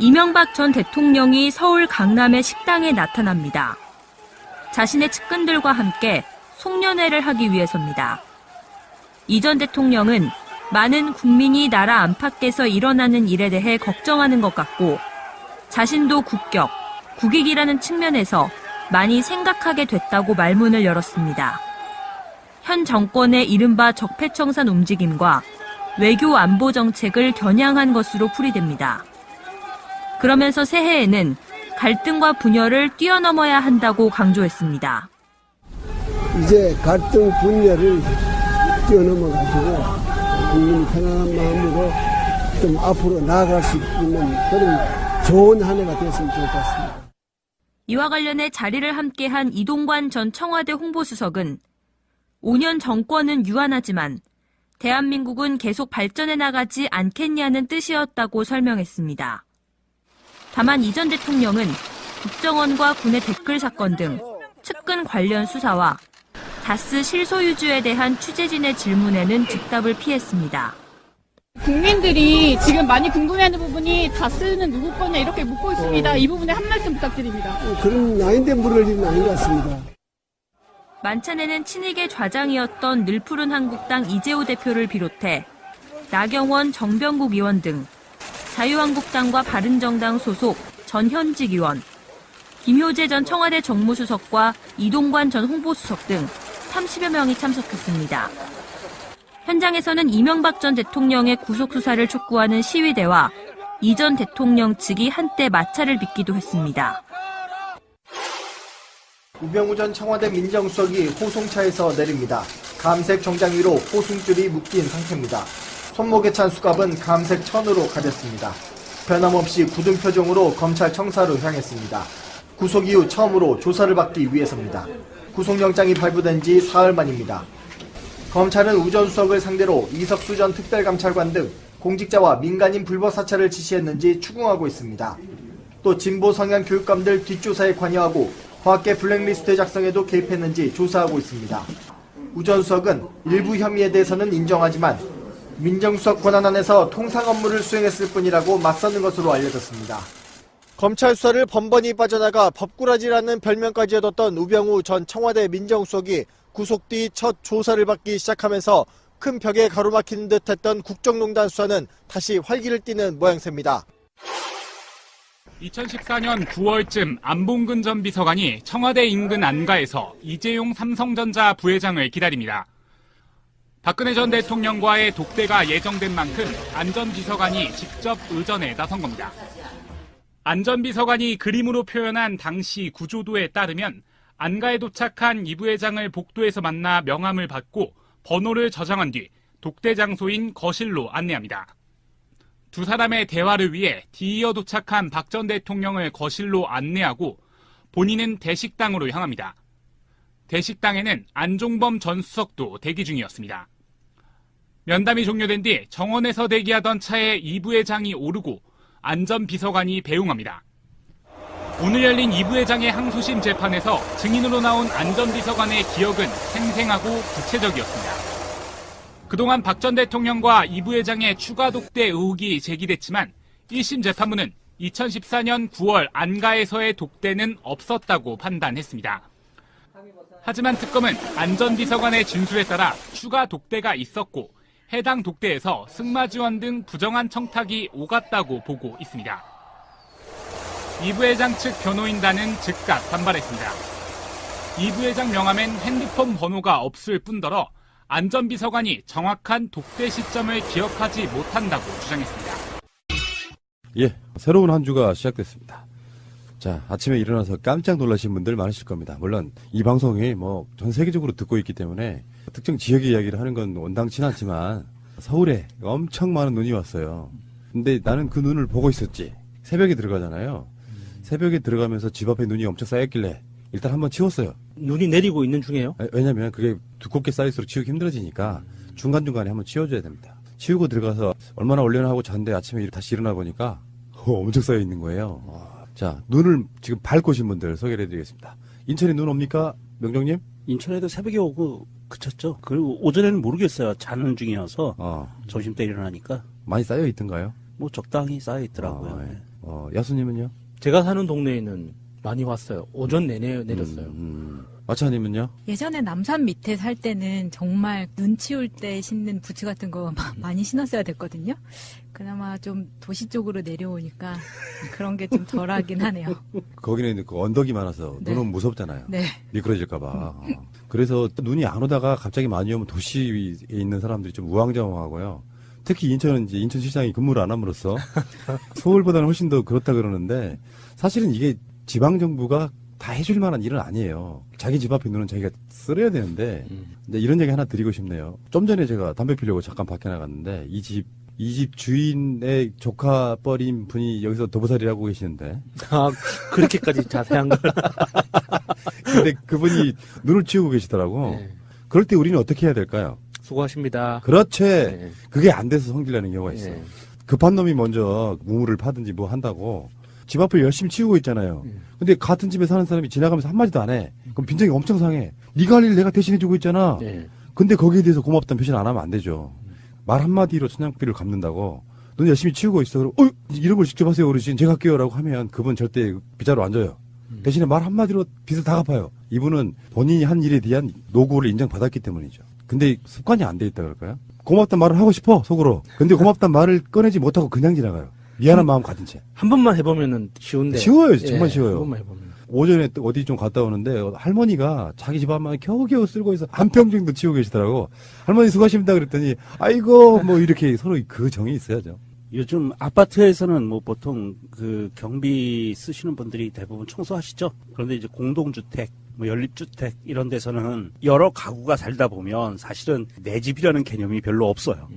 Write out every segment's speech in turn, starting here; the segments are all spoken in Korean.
이명박 전 대통령이 서울 강남의 식당에 나타납니다. 자신의 측근들과 함께 송년회를 하기 위해서입니다. 이 전 대통령은 많은 국민이 나라 안팎에서 일어나는 일에 대해 걱정하는 것 같고 자신도 국익이라는 측면에서 많이 생각하게 됐다고 말문을 열었습니다. 현 정권의 이른바 적폐청산 움직임과 외교 안보 정책을 겨냥한 것으로 풀이됩니다. 그러면서 새해에는 갈등과 분열을 뛰어넘어야 한다고 강조했습니다. 이제 갈등 분열을 뛰어넘어가지고 국민이 편안한 마음으로 좀 앞으로 나아갈 수 있는 그런 좋은 한 해가 됐으면 좋을 것 같습니다. 이와 관련해 자리를 함께한 이동관 전 청와대 홍보수석은 5년 정권은 유한하지만 대한민국은 계속 발전해 나가지 않겠냐는 뜻이었다고 설명했습니다. 다만 이 전 대통령은 국정원과 군의 댓글 사건 등 측근 관련 수사와 다스 실소유주에 대한 취재진의 질문에는 즉답을 피했습니다. 국민들이 지금 많이 궁금해하는 부분이 다스는 누구 거냐 이렇게 묻고 있습니다. 이 부분에 한 말씀 부탁드립니다. 그런 아닌데 물을 일은 아닌 것 같습니다. 만찬에는 친이계 좌장이었던 늘푸른 한국당 이재호 대표를 비롯해 나경원, 정병국 의원 등 자유한국당과 바른정당 소속 전현직 의원, 김효재 전 청와대 정무수석과 이동관 전 홍보수석 등 30여 명이 참석했습니다. 현장에서는 이명박 전 대통령의 구속수사를 촉구하는 시위대와 이 전 대통령 측이 한때 마찰을 빚기도 했습니다. 우병우 전 청와대 민정수석이 호송차에서 내립니다. 감색 정장 위로 호송줄이 묶인 상태입니다. 손목에 찬 수갑은 감색 천으로 가렸습니다. 변함없이 굳은 표정으로 검찰 청사로 향했습니다. 구속 이후 처음으로 조사를 받기 위해서입니다. 구속영장이 발부된 지 사흘 만입니다. 검찰은 우 전 수석을 상대로 이석수 전 특별감찰관 등 공직자와 민간인 불법 사찰을 지시했는지 추궁하고 있습니다. 또 진보 성향 교육감들 뒷조사에 관여하고 과학계 블랙리스트 작성에도 개입했는지 조사하고 있습니다. 우 전 수석은 일부 혐의에 대해서는 인정하지만 민정수석 권한 안에서 통상 업무를 수행했을 뿐이라고 맞서는 것으로 알려졌습니다. 검찰 수사를 번번이 빠져나가 법꾸라지라는 별명까지 얻었던 우병우 전 청와대 민정수석이 구속 뒤 첫 조사를 받기 시작하면서 큰 벽에 가로막히는 듯했던 국정농단 수사는 다시 활기를 띠는 모양새입니다. 2014년 9월쯤 안봉근 전 비서관이 청와대 인근 안가에서 이재용 삼성전자 부회장을 기다립니다. 박근혜 전 대통령과의 독대가 예정된 만큼 안 전 비서관이 직접 의전에 나선 겁니다. 안 전 비서관이 그림으로 표현한 당시 구조도에 따르면 안가에 도착한 이 부회장을 복도에서 만나 명함을 받고 번호를 저장한 뒤 독대 장소인 거실로 안내합니다. 두 사람의 대화를 위해 뒤이어 도착한 박 전 대통령을 거실로 안내하고 본인은 대식당으로 향합니다. 대식당에는 안종범 전 수석도 대기 중이었습니다. 면담이 종료된 뒤 정원에서 대기하던 차에 이 부회장이 오르고 안 전 비서관이 배웅합니다. 오늘 열린 이 부회장의 항소심 재판에서 증인으로 나온 안 전 비서관의 기억은 생생하고 구체적이었습니다. 그동안 박 전 대통령과 이 부회장의 추가 독대 의혹이 제기됐지만 1심 재판부는 2014년 9월 안가에서의 독대는 없었다고 판단했습니다. 하지만 특검은 안 전 비서관의 진술에 따라 추가 독대가 있었고 해당 독대에서 승마 지원 등 부정한 청탁이 오갔다고 보고 있습니다. 이 부회장 측 변호인단은 즉각 반발했습니다. 이 부회장 명함엔 핸드폰 번호가 없을 뿐더러 안 전 비서관이 정확한 독대 시점을 기억하지 못한다고 주장했습니다. 예, 새로운 한 주가 시작됐습니다. 자, 아침에 일어나서 깜짝 놀라신 분들 많으실 겁니다. 물론 이 방송이 전 세계적으로 듣고 있기 때문에 특정 지역의 이야기를 하는 건 온당치 않지만 서울에 엄청 많은 눈이 왔어요. 근데 나는 그 눈을 보고 있었지. 새벽에 들어가잖아요. 새벽에 들어가면서 집 앞에 눈이 엄청 쌓였길래 일단 한번 치웠어요. 눈이 내리고 있는 중에요? 왜냐면 그게 두껍게 쌓일수록 치우기 힘들어지니까 중간중간에 한번 치워줘야 됩니다. 치우고 들어가서 얼마나 올려나 하고 잤는데 아침에 다시 일어나 보니까 엄청 쌓여 있는 거예요. 자, 눈을 지금 밟고 오신 분들 소개를 해드리겠습니다. 인천에 눈 옵니까? 명정님? 인천에도 새벽에 오고 그쳤죠. 그리고 오전에는 모르겠어요. 자는 중이어서 점심 때 일어나니까. 많이 쌓여 있던가요? 적당히 쌓여 있더라고요. 네. 야수님은요? 제가 사는 동네에는 많이 왔어요. 오전 내내 내렸어요. 마차님은요? 예전에 남산 밑에 살 때는 정말 눈 치울 때 신는 부츠 같은 거 많이 신었어야 됐거든요. 그나마 좀 도시 쪽으로 내려오니까 그런 게 좀 덜하긴 하네요. 거기는 그 언덕이 많아서 네. 눈은 무섭잖아요. 네. 미끄러질까봐. 그래서 눈이 안 오다가 갑자기 많이 오면 도시에 있는 사람들이 좀 우왕좌왕하고요. 특히 인천은 이제 인천시장이 근무를 안 함으로써 서울보다는 훨씬 더 그렇다 그러는데 사실은 이게 지방정부가 다 해줄 만한 일은 아니에요. 자기 집 앞에 눈은 자기가 쓸어야 되는데 이제 이런 얘기 하나 드리고 싶네요. 좀 전에 제가 담배 피려고 잠깐 밖에 나갔는데 이 집 주인의 조카뻘인 분이 여기서 도보살이를 하고 계시는데 아, 그렇게까지 자세한 걸. 근데 그분이 눈을 치우고 계시더라고. 네. 그럴 때 우리는 어떻게 해야 될까요? 수고하십니다. 그렇지. 네. 그게 안 돼서 성질나는 경우가 있어. 네. 급한 놈이 먼저 우물을 파든지 뭐 한다고 집 앞을 열심히 치우고 있잖아요. 근데 같은 집에 사는 사람이 지나가면서 한마디도 안 해. 그럼 빈정이 엄청 상해. 네가 할 일 내가 대신해주고 있잖아. 네. 근데 거기에 대해서 고맙다는 표시를 안 하면 안 되죠. 말 한마디로 천냥비를 갚는다고. 넌 열심히 치우고 있어. 그럼 이런 걸 직접 하세요 어르신. 제가 할게요 라고 하면 그분 절대 빗자루 안 줘요. 대신에 말 한마디로 빚을 다 갚아요. 이분은 본인이 한 일에 대한 노고를 인정받았기 때문이죠. 근데 습관이 안 돼 있다 그럴까요? 고맙단 말을 하고 싶어 속으로. 근데 고맙단 말을 꺼내지 못하고 그냥 지나가요. 미안한 마음 가진 채. 한 번만 해보면은 쉬운데. 쉬워요. 정말 쉬워요. 한 번만 해보면. 오전에 또 어디 좀 갔다 오는데 할머니가 자기 집 앞만 겨우겨우 쓸고 있어 한 평 정도 치우고 계시더라고. 할머니 수고하십니다 그랬더니 아이고 뭐 이렇게 서로 그 정이 있어야죠. 요즘 아파트에서는 뭐 보통 그 경비 쓰시는 분들이 대부분 청소하시죠. 그런데 이제 공동주택, 뭐 연립주택 이런 데서는 여러 가구가 살다 보면 사실은 내 집이라는 개념이 별로 없어요.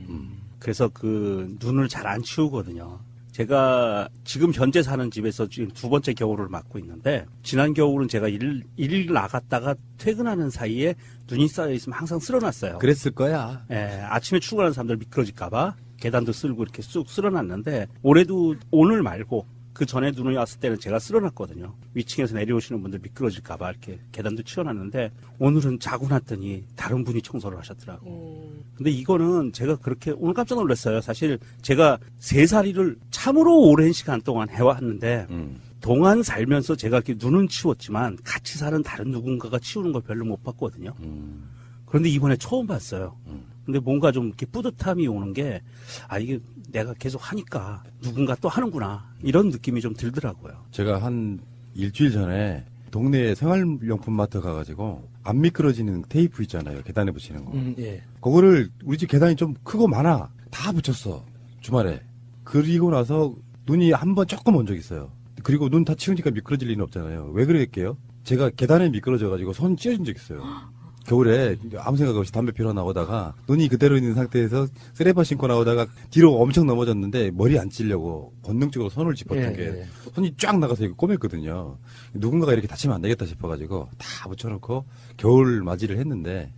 그래서 그 눈을 잘 안 치우거든요. 제가 지금 현재 사는 집에서 지금 두 번째 겨울을 맞고 있는데 지난 겨울은 제가 일 나갔다가 퇴근하는 사이에 눈이 쌓여 있으면 항상 쓸어놨어요. 그랬을 거야. 예, 아침에 출근하는 사람들 미끄러질까봐 계단도 쓸고 이렇게 쑥 쓸어놨는데 올해도 오늘 말고 그 전에 눈이 왔을 때는 제가 쓸어놨거든요. 위층에서 내려오시는 분들 미끄러질까봐 이렇게 계단도 치워놨는데 오늘은 자고 났더니 다른 분이 청소를 하셨더라고. 근데 이거는 제가 그렇게 오늘 깜짝 놀랐어요. 사실 제가 3살이를 참으로 오랜 시간 동안 해왔는데 동안 살면서 제가 이렇게 눈은 치웠지만 같이 사는 다른 누군가가 치우는 걸 별로 못 봤거든요. 그런데 이번에 처음 봤어요. 근데 뭔가 좀 이렇게 뿌듯함이 오는 게, 이게 내가 계속 하니까 누군가 또 하는구나. 이런 느낌이 좀 들더라고요. 제가 한 일주일 전에 동네에 생활용품 마트 가가지고 안 미끄러지는 테이프 있잖아요. 계단에 붙이는 거. 예. 그거를 우리 집 계단이 좀 크고 많아. 다 붙였어. 주말에. 그리고 나서 눈이 한 번 조금 온 적 있어요. 그리고 눈 다 치우니까 미끄러질 리는 없잖아요. 왜 그랬게요? 제가 계단에 미끄러져가지고 손 찢어진 적 있어요. 겨울에 아무 생각 없이 담배 피러 나오다가 눈이 그대로 있는 상태에서 쓰레빠 신고 나오다가 뒤로 엄청 넘어졌는데 머리 안 찌려고 본능적으로 손을 짚었던 게 손이 쫙 나가서 이거 꼬맸거든요. 누군가가 이렇게 다치면 안 되겠다 싶어가지고 다 붙여놓고 겨울 맞이를 했는데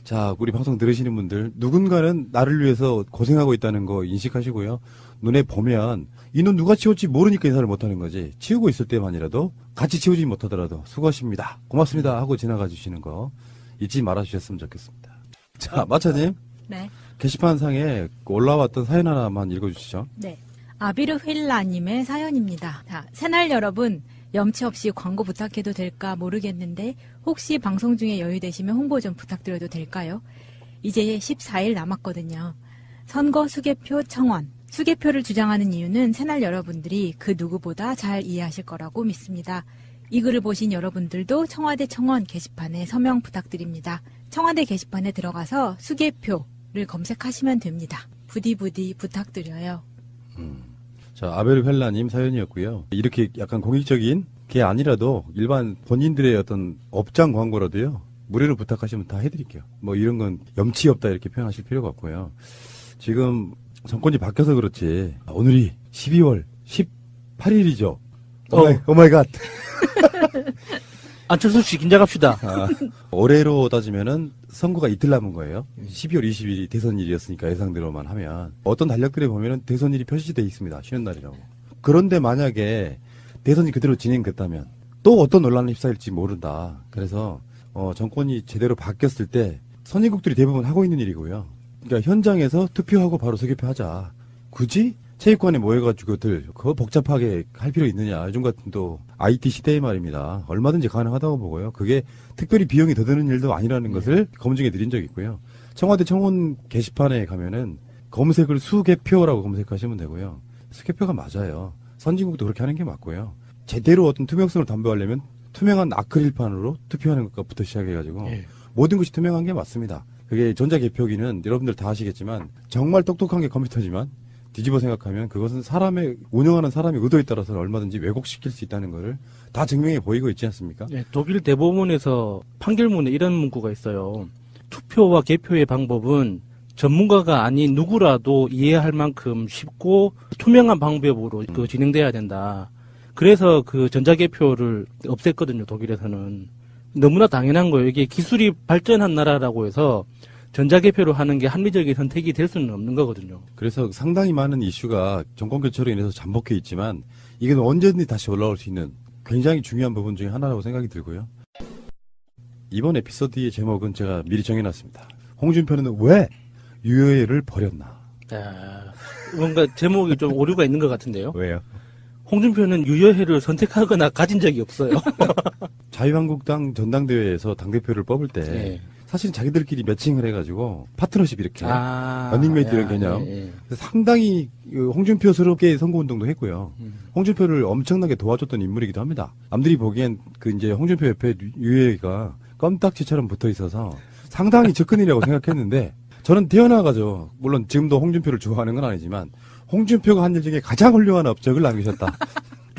자, 우리 방송 들으시는 분들 누군가는 나를 위해서 고생하고 있다는 거 인식하시고요. 눈에 보면 이 눈 누가 치웠지 모르니까 인사를 못하는 거지. 치우고 있을 때만이라도 같이 치우지 못하더라도 수고하십니다. 고맙습니다 하고 지나가 주시는 거 잊지 말아주셨으면 좋겠습니다. 자, 마차님. 네. 게시판 상에 올라왔던 사연 하나만 읽어주시죠. 네. 아비르 휠라님의 사연입니다. 자, 새날 여러분, 염치 없이 광고 부탁해도 될까 모르겠는데 혹시 방송 중에 여유 되시면 홍보 좀 부탁드려도 될까요? 이제 14일 남았거든요. 선거 수개표 청원. 수개표를 주장하는 이유는 새날 여러분들이 그 누구보다 잘 이해하실 거라고 믿습니다. 이 글을 보신 여러분들도 청와대 청원 게시판에 서명 부탁드립니다. 청와대 게시판에 들어가서 수개표를 검색하시면 됩니다. 부디 부탁드려요. 자, 아베르 펠라님 사연이었고요. 이렇게 약간 공익적인 게 아니라도 일반 본인들의 어떤 업장 광고라도요. 무료로 부탁하시면 다 해드릴게요. 뭐 이런 건 염치 없다 이렇게 표현하실 필요가 없고요. 지금 정권이 바뀌어서 그렇지. 오늘이 12월 18일이죠. 오마이갓. 안철수 씨 긴장합시다. 올해로 따지면은 선거가 이틀 남은 거예요. 12월 20일이 대선일이었으니까 예상대로만 하면 어떤 달력들에 보면은 대선일이 표시돼 있습니다. 쉬는 날이라고. 그런데 만약에 대선이 그대로 진행됐다면 또 어떤 논란에 휩싸일지 모른다. 그래서 정권이 제대로 바뀌었을 때 선진국들이 대부분 하고 있는 일이고요. 그러니까 현장에서 투표하고 바로 수개표하자. 굳이 체육관에 모여가지고들 그거 복잡하게 할 필요 있느냐. 요즘 같은 또 IT 시대의 말입니다. 얼마든지 가능하다고 보고요. 그게 특별히 비용이 더 드는 일도 아니라는 것을 검증해 드린 적이 있고요. 청와대 청원 게시판에 가면은 검색을 수개표라고 검색하시면 되고요. 수개표가 맞아요. 선진국도 그렇게 하는 게 맞고요. 제대로 어떤 투명성을 담보하려면 투명한 아크릴판으로 투표하는 것부터 시작해가지고 모든 것이 투명한 게 맞습니다. 그게 전자개표기는 여러분들 다 아시겠지만 정말 똑똑한 게 컴퓨터지만 뒤집어 생각하면 그것은 운영하는 사람의 의도에 따라서 얼마든지 왜곡시킬 수 있다는 것을 다 증명해 보이고 있지 않습니까? 네, 독일 대법원에서 판결문에 이런 문구가 있어요. 투표와 개표의 방법은 전문가가 아닌 누구라도 이해할 만큼 쉽고 투명한 방법으로 진행돼야 된다. 그래서 그 전자개표를 없앴거든요, 독일에서는. 너무나 당연한 거예요. 이게 기술이 발전한 나라라고 해서 전자개표로 하는 게 합리적인 선택이 될 수는 없는 거거든요. 그래서 상당히 많은 이슈가 정권교체로 인해서 잠복해 있지만 이건 언제든지 다시 올라올 수 있는 굉장히 중요한 부분 중에 하나라고 생각이 들고요. 이번 에피소드의 제목은 제가 미리 정해놨습니다. 홍준표는 왜 유효회를 버렸나? 뭔가 제목이 좀 오류가 있는 것 같은데요. 왜요? 홍준표는 유효회를 선택하거나 가진 적이 없어요. 자유한국당 전당대회에서 당대표를 뽑을 때 네. 사실 자기들끼리 매칭을 해가지고 파트너십 이렇게 런닝메이트 이런 개념. 그래서 상당히 홍준표스럽게 선거운동도 했고요. 홍준표를 엄청나게 도와줬던 인물이기도 합니다. 남들이 보기엔 이제 홍준표 옆에 유해가 껌딱지처럼 붙어 있어서 상당히 접근이라고 생각했는데 저는 태어나가지고 물론 지금도 홍준표를 좋아하는 건 아니지만 홍준표가 한 일 중에 가장 훌륭한 업적을 남기셨다.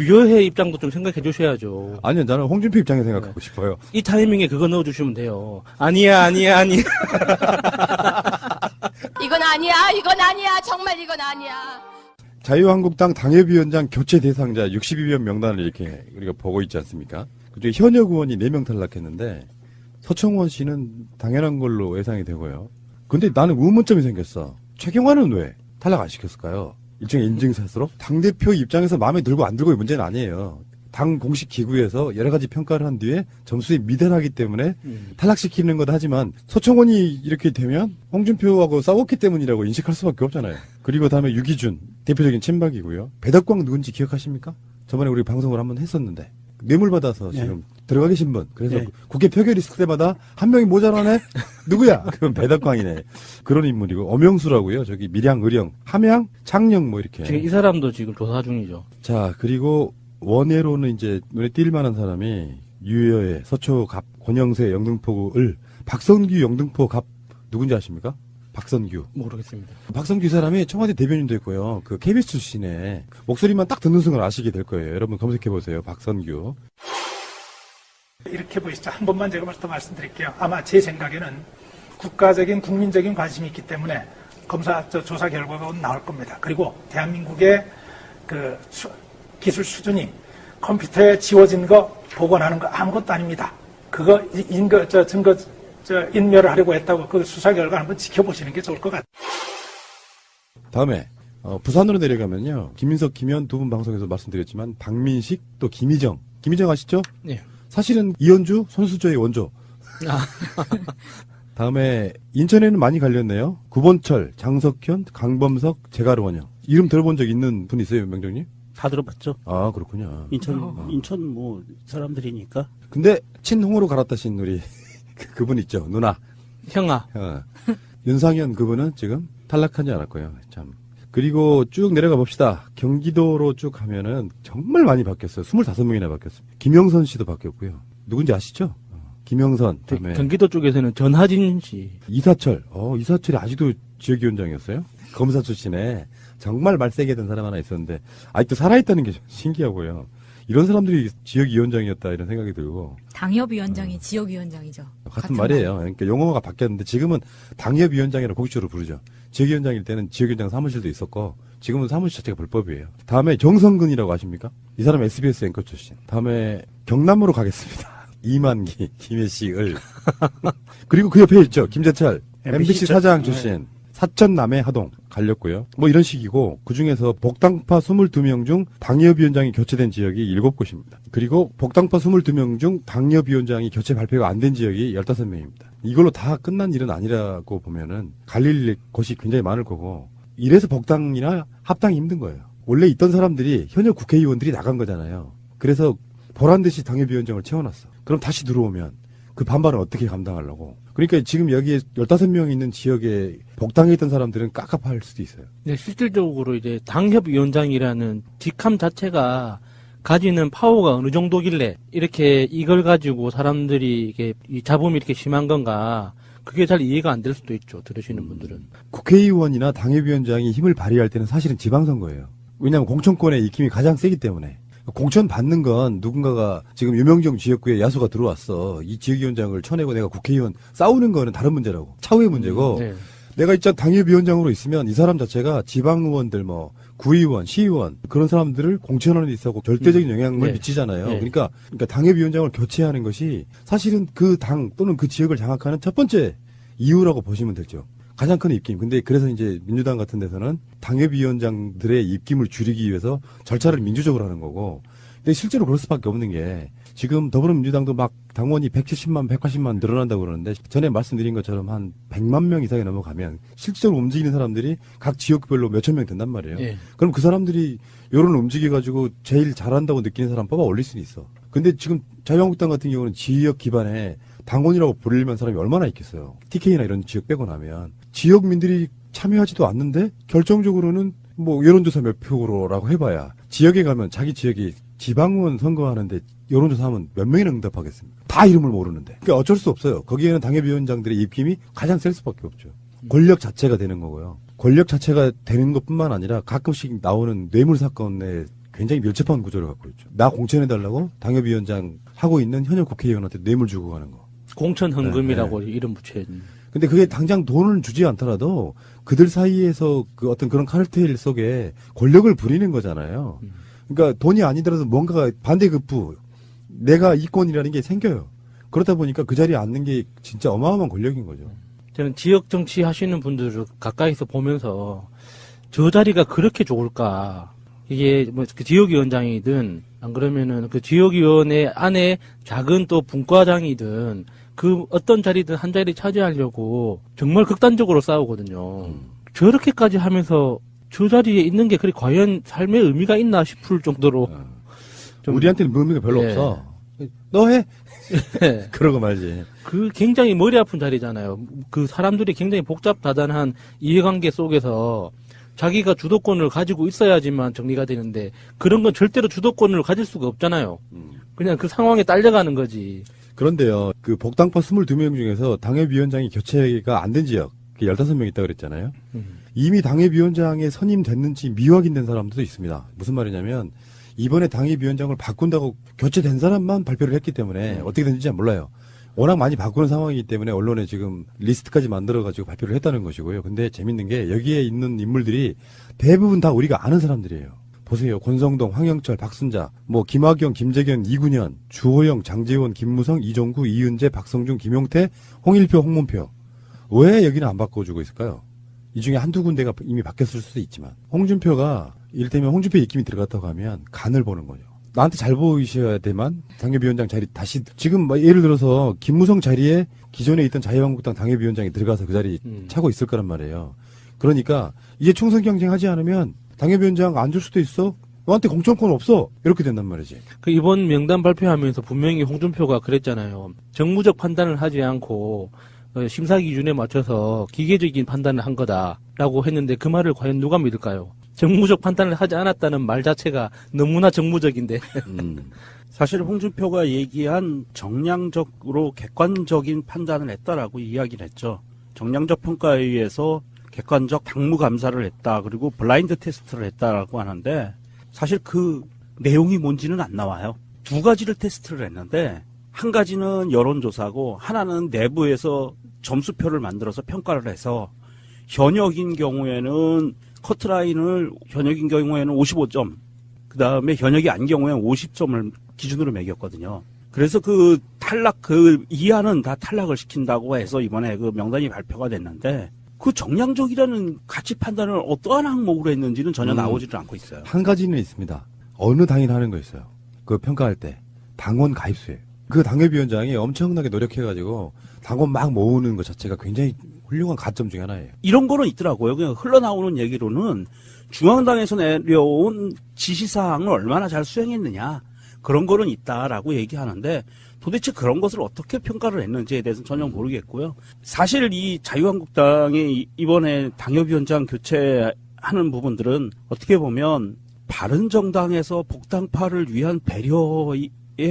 유효회 입장도 좀 생각해 주셔야죠. 아니요, 나는 홍준표 입장에 생각하고 싶어요. 이 타이밍에 그거 넣어주시면 돼요. 아니야. 이건 아니야. 정말 이건 아니야. 자유한국당 당협위원장 교체 대상자 62명 명단을 이렇게 우리가 보고 있지 않습니까? 그중에 현역 의원이 4명 탈락했는데 서청원 씨는 당연한 걸로 예상이 되고요. 근데 나는 의문점이 생겼어. 최경환은 왜 탈락 안 시켰을까요? 일종의 인증샷으로? 당대표 입장에서 마음에 들고 안 들고의 문제는 아니에요. 당 공식 기구에서 여러 가지 평가를 한 뒤에 점수에 미달하기 때문에 탈락시키는 것 하지만 서청원이 이렇게 되면 홍준표하고 싸웠기 때문이라고 인식할 수밖에 없잖아요. 그리고 다음에 유기준 대표적인 친박이고요. 배덕광 누군지 기억하십니까? 저번에 우리 방송을 한번 했었는데 뇌물 받아서 지금 들어가 계신 분. 그래서 국회 표결이 있을 때마다 한 명이 모자라네? 누구야? 그건 배덕광이네. 그런 인물이고 엄영수라고요. 저기 밀양, 의령, 함양, 창녕 뭐 이렇게. 지금 이 사람도 지금 조사 중이죠. 자, 그리고 원외로는 이제 눈에 띌 만한 사람이 유여의 서초갑, 권영세, 영등포을 박선규 영등포갑 누군지 아십니까? 박선규. 모르겠습니다. 박선규 이 사람이 청와대 대변인도 했고요. 그 KBS 출신에 목소리만 딱 듣는 순간 아시게 될 거예요. 여러분 검색해보세요. 박선규. 이렇게 보시죠. 한 번만 제가 더 말씀드릴게요. 아마 제 생각에는 국가적인 국민적인 관심이 있기 때문에 조사 결과가 나올 겁니다. 그리고 대한민국의 기술 수준이 컴퓨터에 지워진 거 복원하는 거 아무것도 아닙니다. 그거 증거 인멸을 하려고 했다고 그 수사 결과 한번 지켜보시는 게 좋을 것 같아요. 다음에 부산으로 내려가면요. 김민석, 김현 두 분 방송에서 말씀드렸지만 박민식 또 김희정 아시죠? 네. 사실은 이현주 손수저의 원조. 다음에 인천에는 많이 갈렸네요. 구본철, 장석현, 강범석, 재가로원요. 이름 들어본 적 있는 분 있어요, 명정님? 다 들어봤죠. 아, 그렇군요. 인천 뭐 사람들이니까. 근데 친홍으로 갈아타신 우리 그분 있죠, 누나. 형아. 윤상현 그분은 지금 탈락하지 않았고요. 참. 그리고 쭉 내려가 봅시다. 경기도로 쭉 가면은 정말 많이 바뀌었어요. 25명이나 바뀌었습니다. 김영선 씨도 바뀌었고요. 누군지 아시죠? 김영선. 그다음에 경기도 쪽에서는 전하진 씨. 이사철. 이사철이 아직도 지역위원장이었어요? 검사 출신에 정말 말세게 된 사람 하나 있었는데 아직도 살아있다는 게 신기하고요. 이런 사람들이 지역위원장이었다 이런 생각이 들고. 당협위원장이 지역위원장이죠. 같은 말이에요. 그러니까 용어가 바뀌었는데 지금은 당협위원장이라고 공식적으로 부르죠. 지역위원장일 때는 지역위원장 사무실도 있었고 지금은 사무실 자체가 불법이에요. 다음에 정성근이라고 아십니까? 이 사람 SBS 앵커 출신. 다음에 경남으로 가겠습니다. 이만기, 김혜식을. 그리고 그 옆에 있죠. 김재철, MBC 사장 출신. 사천 남해 하동 갈렸고요. 뭐 이런 식이고 그중에서 복당파 22명 중 당협위원장이 교체된 지역이 7곳입니다. 그리고 복당파 22명 중 당협위원장이 교체 발표가 안 된 지역이 15명입니다. 이걸로 다 끝난 일은 아니라고 보면은 갈릴 곳이 굉장히 많을 거고 이래서 복당이나 합당이 힘든 거예요. 원래 있던 사람들이 현역 국회의원들이 나간 거잖아요. 그래서 보란듯이 당협위원장을 채워놨어. 그럼 다시 들어오면 그 반발은 어떻게 감당하려고. 그러니까 지금 여기에 15명 있는 지역에 복당해 있던 사람들은 깝깝할 수도 있어요. 네, 실질적으로 이제 당협위원장이라는 직함 자체가 가지는 파워가 어느 정도길래 이렇게 이걸 가지고 사람들이 이게 이 잡음이 이렇게 심한 건가, 그게 잘 이해가 안 될 수도 있죠, 들으시는 분들은. 국회의원이나 당협위원장이 힘을 발휘할 때는 사실은 지방선거예요. 왜냐하면 공천권의 입김이 가장 세기 때문에. 공천 받는 건 누군가가 지금 유명정 지역구에 야수가 들어왔어. 이 지역위원장을 쳐내고 내가 국회의원 싸우는 거는 다른 문제라고. 차후의 문제고. 네. 내가 있잖아 당협위원장으로 있으면 이 사람 자체가 지방의원들 뭐 구의원, 시의원 그런 사람들을 공천하는 데 있어서 절대적인 영향을 네. 미치잖아요. 네. 그러니까 당협위원장을 교체하는 것이 사실은 그 당 또는 그 지역을 장악하는 첫 번째 이유라고 보시면 되죠. 가장 큰 입김. 근데 그래서 이제 민주당 같은 데서는 당협위원장들의 입김을 줄이기 위해서 절차를 민주적으로 하는 거고. 근데 실제로 그럴 수밖에 없는 게 지금 더불어민주당도 막 당원이 170만, 180만 늘어난다고 그러는데 전에 말씀드린 것처럼 한 100만 명 이상이 넘어가면 실질적으로 움직이는 사람들이 각 지역별로 몇천 명 된단 말이에요. 네. 그럼 그 사람들이 여론을 움직여가지고 제일 잘한다고 느끼는 사람 뽑아 올릴 수는 있어. 근데 지금 자유한국당 같은 경우는 지역 기반에 당원이라고 부르려면 사람이 얼마나 있겠어요. TK나 이런 지역 빼고 나면 지역민들이 참여하지도 않는데 결정적으로는 뭐 여론조사 몇 표라고 해봐야 지역에 가면 자기 지역이 지방의원 선거하는데 여론조사하면 몇 명이나 응답하겠습니까? 다 이름을 모르는데. 그러니까 어쩔 수 없어요. 거기에는 당협위원장들의 입김이 가장 셀 수밖에 없죠. 권력 자체가 되는 거고요. 권력 자체가 되는 것뿐만 아니라 가끔씩 나오는 뇌물 사건에 굉장히 밀접한 구조를 갖고 있죠. 나 공천해달라고 당협위원장 하고 있는 현역 국회의원한테 뇌물 주고 가는 거. 공천 헌금이라고 이름 붙여야지. 근데 그게 당장 돈을 주지 않더라도 그들 사이에서 그 어떤 그런 카르텔 속에 권력을 부리는 거잖아요. 그러니까 돈이 아니더라도 뭔가 반대급부, 내가 이권이라는 게 생겨요. 그러다 보니까 그 자리에 앉는 게 진짜 어마어마한 권력인 거죠. 저는 지역 정치 하시는 분들을 가까이서 보면서 저 자리가 그렇게 좋을까. 이게 뭐 그 지역위원장이든 안 그러면은 그 지역위원회 안에 작은 또 분과장이든 그 어떤 자리든 한 자리 차지하려고 정말 극단적으로 싸우거든요. 저렇게까지 하면서 저 자리에 있는 게 그리 과연 삶의 의미가 있나 싶을 정도로. 좀 우리한테는 의미가 별로 네. 없어. 너 해? 그러고 말지. 그 굉장히 머리 아픈 자리잖아요. 그 사람들이 굉장히 복잡다단한 이해관계 속에서 자기가 주도권을 가지고 있어야지만 정리가 되는데 그런 건 절대로 주도권을 가질 수가 없잖아요. 그냥 그 상황에 딸려가는 거지. 그런데요, 그 복당파 22명 중에서 당협위원장이 교체가 안 된 지역, 15명 있다고 그랬잖아요. 이미 당협위원장에 선임됐는지 미확인된 사람들도 있습니다. 무슨 말이냐면, 이번에 당협위원장을 바꾼다고 교체된 사람만 발표를 했기 때문에 어떻게 됐는지 잘 몰라요. 워낙 많이 바꾸는 상황이기 때문에 언론에 지금 리스트까지 만들어가지고 발표를 했다는 것이고요. 근데 재밌는 게 여기에 있는 인물들이 대부분 다 우리가 아는 사람들이에요. 보세요. 권성동, 황영철, 박순자, 뭐 김학영, 김재견, 이군현, 주호영, 장재원, 김무성, 이종구, 이은재, 박성준, 김용태, 홍일표, 홍문표. 왜 여기는 안 바꿔주고 있을까요? 이 중에 한두 군데가 이미 바뀌었을 수도 있지만 홍준표가 이를테면 홍준표 입김이 들어갔다고 하면 간을 보는 거죠. 나한테 잘 보이셔야 되만 당협위원장 자리 다시 지금 뭐 예를 들어서 김무성 자리에 기존에 있던 자유한국당 당협위원장이 들어가서 그 자리 차고 있을 거란 말이에요. 그러니까 이제 총선 경쟁하지 않으면 당협위원장 안 줄 수도 있어. 너한테 공천권 없어. 이렇게 된단 말이지. 그 이번 명단 발표하면서 분명히 홍준표가 그랬잖아요. 정무적 판단을 하지 않고 심사 기준에 맞춰서 기계적인 판단을 한 거다라고 했는데 그 말을 과연 누가 믿을까요? 정무적 판단을 하지 않았다는 말 자체가 너무나 정무적인데. 사실 홍준표가 얘기한 정량적으로 객관적인 판단을 했다라고 이야기를 했죠. 정량적 평가에 의해서 객관적 당무 감사를 했다. 그리고 블라인드 테스트를 했다라고 하는데 사실 그 내용이 뭔지는 안 나와요. 두 가지를 테스트를 했는데 한 가지는 여론조사고 하나는 내부에서 점수표를 만들어서 평가를 해서 현역인 경우에는 커트라인을 현역인 경우에는 55점, 그 다음에 현역이 아닌 경우에는 50점을 기준으로 매겼거든요. 그래서 그 탈락, 그 이하는 다 탈락을 시킨다고 해서 이번에 그 명단이 발표가 됐는데 그 정량적이라는 가치 판단을 어떠한 항목으로 했는지는 전혀 나오지를 않고 있어요. 한 가지는 있습니다. 어느 당이나 하는 거 있어요. 그 평가할 때 당원 가입수예요. 그 당협위원장이 엄청나게 노력해가지고 당원 막 모으는 것 자체가 굉장히 훌륭한 가점 중에 하나예요. 이런 거는 있더라고요. 그냥 흘러나오는 얘기로는 중앙당에서 내려온 지시사항을 얼마나 잘 수행했느냐 그런 거는 있다라고 얘기하는데 도대체 그런 것을 어떻게 평가를 했는지에 대해서는 전혀 모르겠고요. 사실 이 자유한국당이 이번에 당협위원장 교체하는 부분들은 어떻게 보면 바른정당에서 복당파를 위한 배려의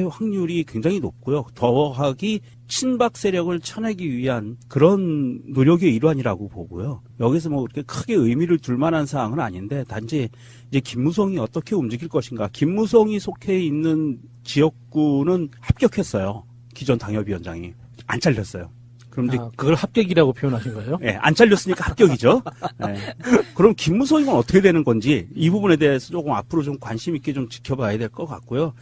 확률이 굉장히 높고요. 더하기 친박 세력을 쳐내기 위한 그런 노력의 일환이라고 보고요. 여기서 뭐 그렇게 크게 의미를 둘 만한 사항은 아닌데 단지 이제 김무성이 어떻게 움직일 것인가. 김무성이 속해 있는 지역구는 합격했어요. 기존 당협위원장이. 안 잘렸어요. 그럼 이제 그걸 합격이라고 표현하신 거예요? 네, 안 잘렸으니까 합격이죠. 네. 그럼 김무성이면 어떻게 되는 건지 이 부분에 대해서 조금 앞으로 좀 관심 있게 좀 지켜봐야 될 것 같고요.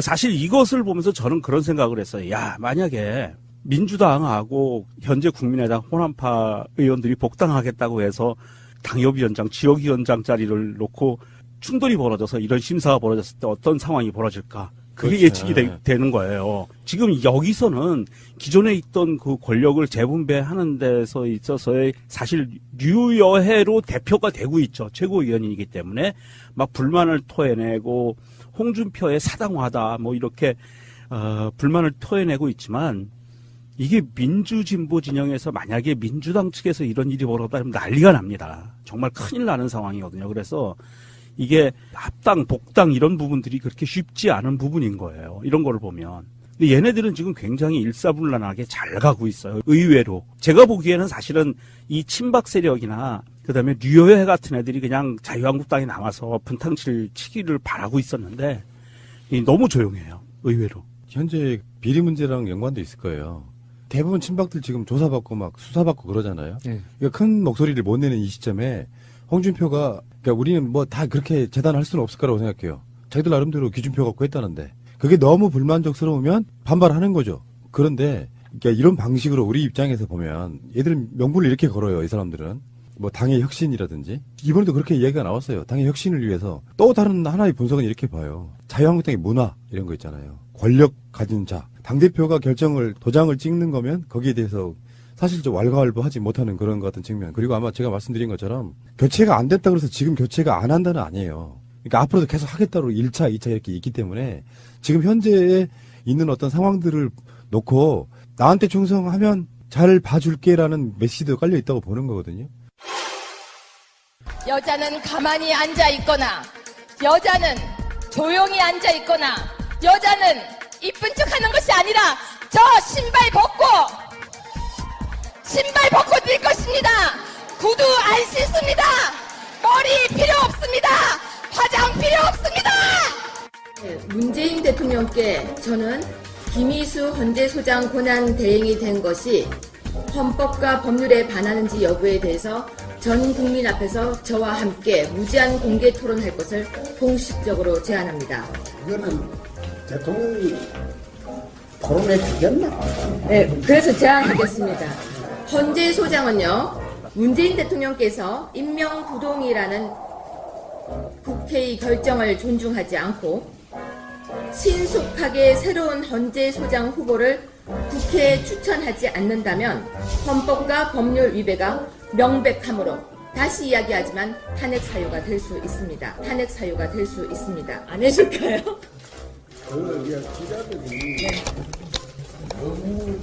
사실 이것을 보면서 저는 그런 생각을 했어요. 야, 만약에 민주당하고 현재 국민의당 호남파 의원들이 복당하겠다고 해서 당협위원장, 지역위원장 자리를 놓고 충돌이 벌어져서 이런 심사가 벌어졌을 때 어떤 상황이 벌어질까? 그게 그렇죠. 예측이 되는 거예요. 지금 여기서는 기존에 있던 그 권력을 재분배하는 데서 있어서의 사실 류여해로 대표가 되고 있죠. 최고위원이기 때문에 막 불만을 토해내고 홍준표의 사당화다 뭐 이렇게 불만을 토해내고 있지만 이게 민주진보 진영에서 만약에 민주당 측에서 이런 일이 벌어졌다면 난리가 납니다. 정말 큰일 나는 상황이거든요. 그래서 이게 합당, 복당 이런 부분들이 그렇게 쉽지 않은 부분인 거예요. 이런 거를 보면. 근데 얘네들은 지금 굉장히 일사불란하게 잘 가고 있어요. 의외로. 제가 보기에는 사실은 이 친박 세력이나 그다음에 류여해 같은 애들이 그냥 자유한국당에 남아서 분탕질 치기를 바라고 있었는데 너무 조용해요. 의외로. 현재 비리 문제랑 연관도 있을 거예요. 대부분 친박들 지금 조사받고 막 수사받고 그러잖아요. 네. 그러니까 큰 목소리를 못 내는 이 시점에 홍준표가 그러니까 우리는 뭐 다 그렇게 재단할 수는 없을 거라고 생각해요. 자기들 나름대로 기준표 갖고 했다는데 그게 너무 불만족스러우면 반발하는 거죠. 그런데 그러니까 이런 방식으로 우리 입장에서 보면 얘들은 명분을 이렇게 걸어요. 이 사람들은 뭐 당의 혁신이라든지 이번에도 그렇게 이야기가 나왔어요. 당의 혁신을 위해서 또 다른 하나의 분석은 이렇게 봐요. 자유한국당의 문화 이런 거 있잖아요. 권력 가진 자 당대표가 도장을 찍는 거면 거기에 대해서 사실 좀 왈가왈부하지 못하는 그런 것 같은 측면. 그리고 아마 제가 말씀드린 것처럼 교체가 안 됐다 그래서 지금 교체가 안 한다는 아니에요. 그러니까 앞으로도 계속 하겠다로 1차, 2차 이렇게 있기 때문에 지금 현재에 있는 어떤 상황들을 놓고 나한테 충성하면 잘 봐줄게라는 메시지도 깔려 있다고 보는 거거든요. 여자는 가만히 앉아 있거나 여자는 조용히 앉아 있거나 여자는 이쁜 척 하는 것이 아니라 저 신발 벗고 뛸 것입니다. 구두 안 씻습니다. 머리 필요 없습니다. 화장 필요 없습니다. 문재인 대통령께 저는 김희수 헌재소장 권한 대행이 된 것이 헌법과 법률에 반하는지 여부에 대해서 전 국민 앞에서 저와 함께 무제한 공개 토론할 것을 공식적으로 제안합니다. 이거는 대통령이 토론해 주겠나? 네, 그래서 제안하겠습니다. 헌재소장은요, 문재인 대통령께서 임명부동이라는 국회의 결정을 존중하지 않고 신속하게 새로운 헌재소장 후보를 국회에 추천하지 않는다면 헌법과 법률 위배가 명백하므로 다시 이야기하지만 탄핵 사유가 될 수 있습니다. 탄핵 사유가 될 수 있습니다. 안 해줄까요? 기자들이 너무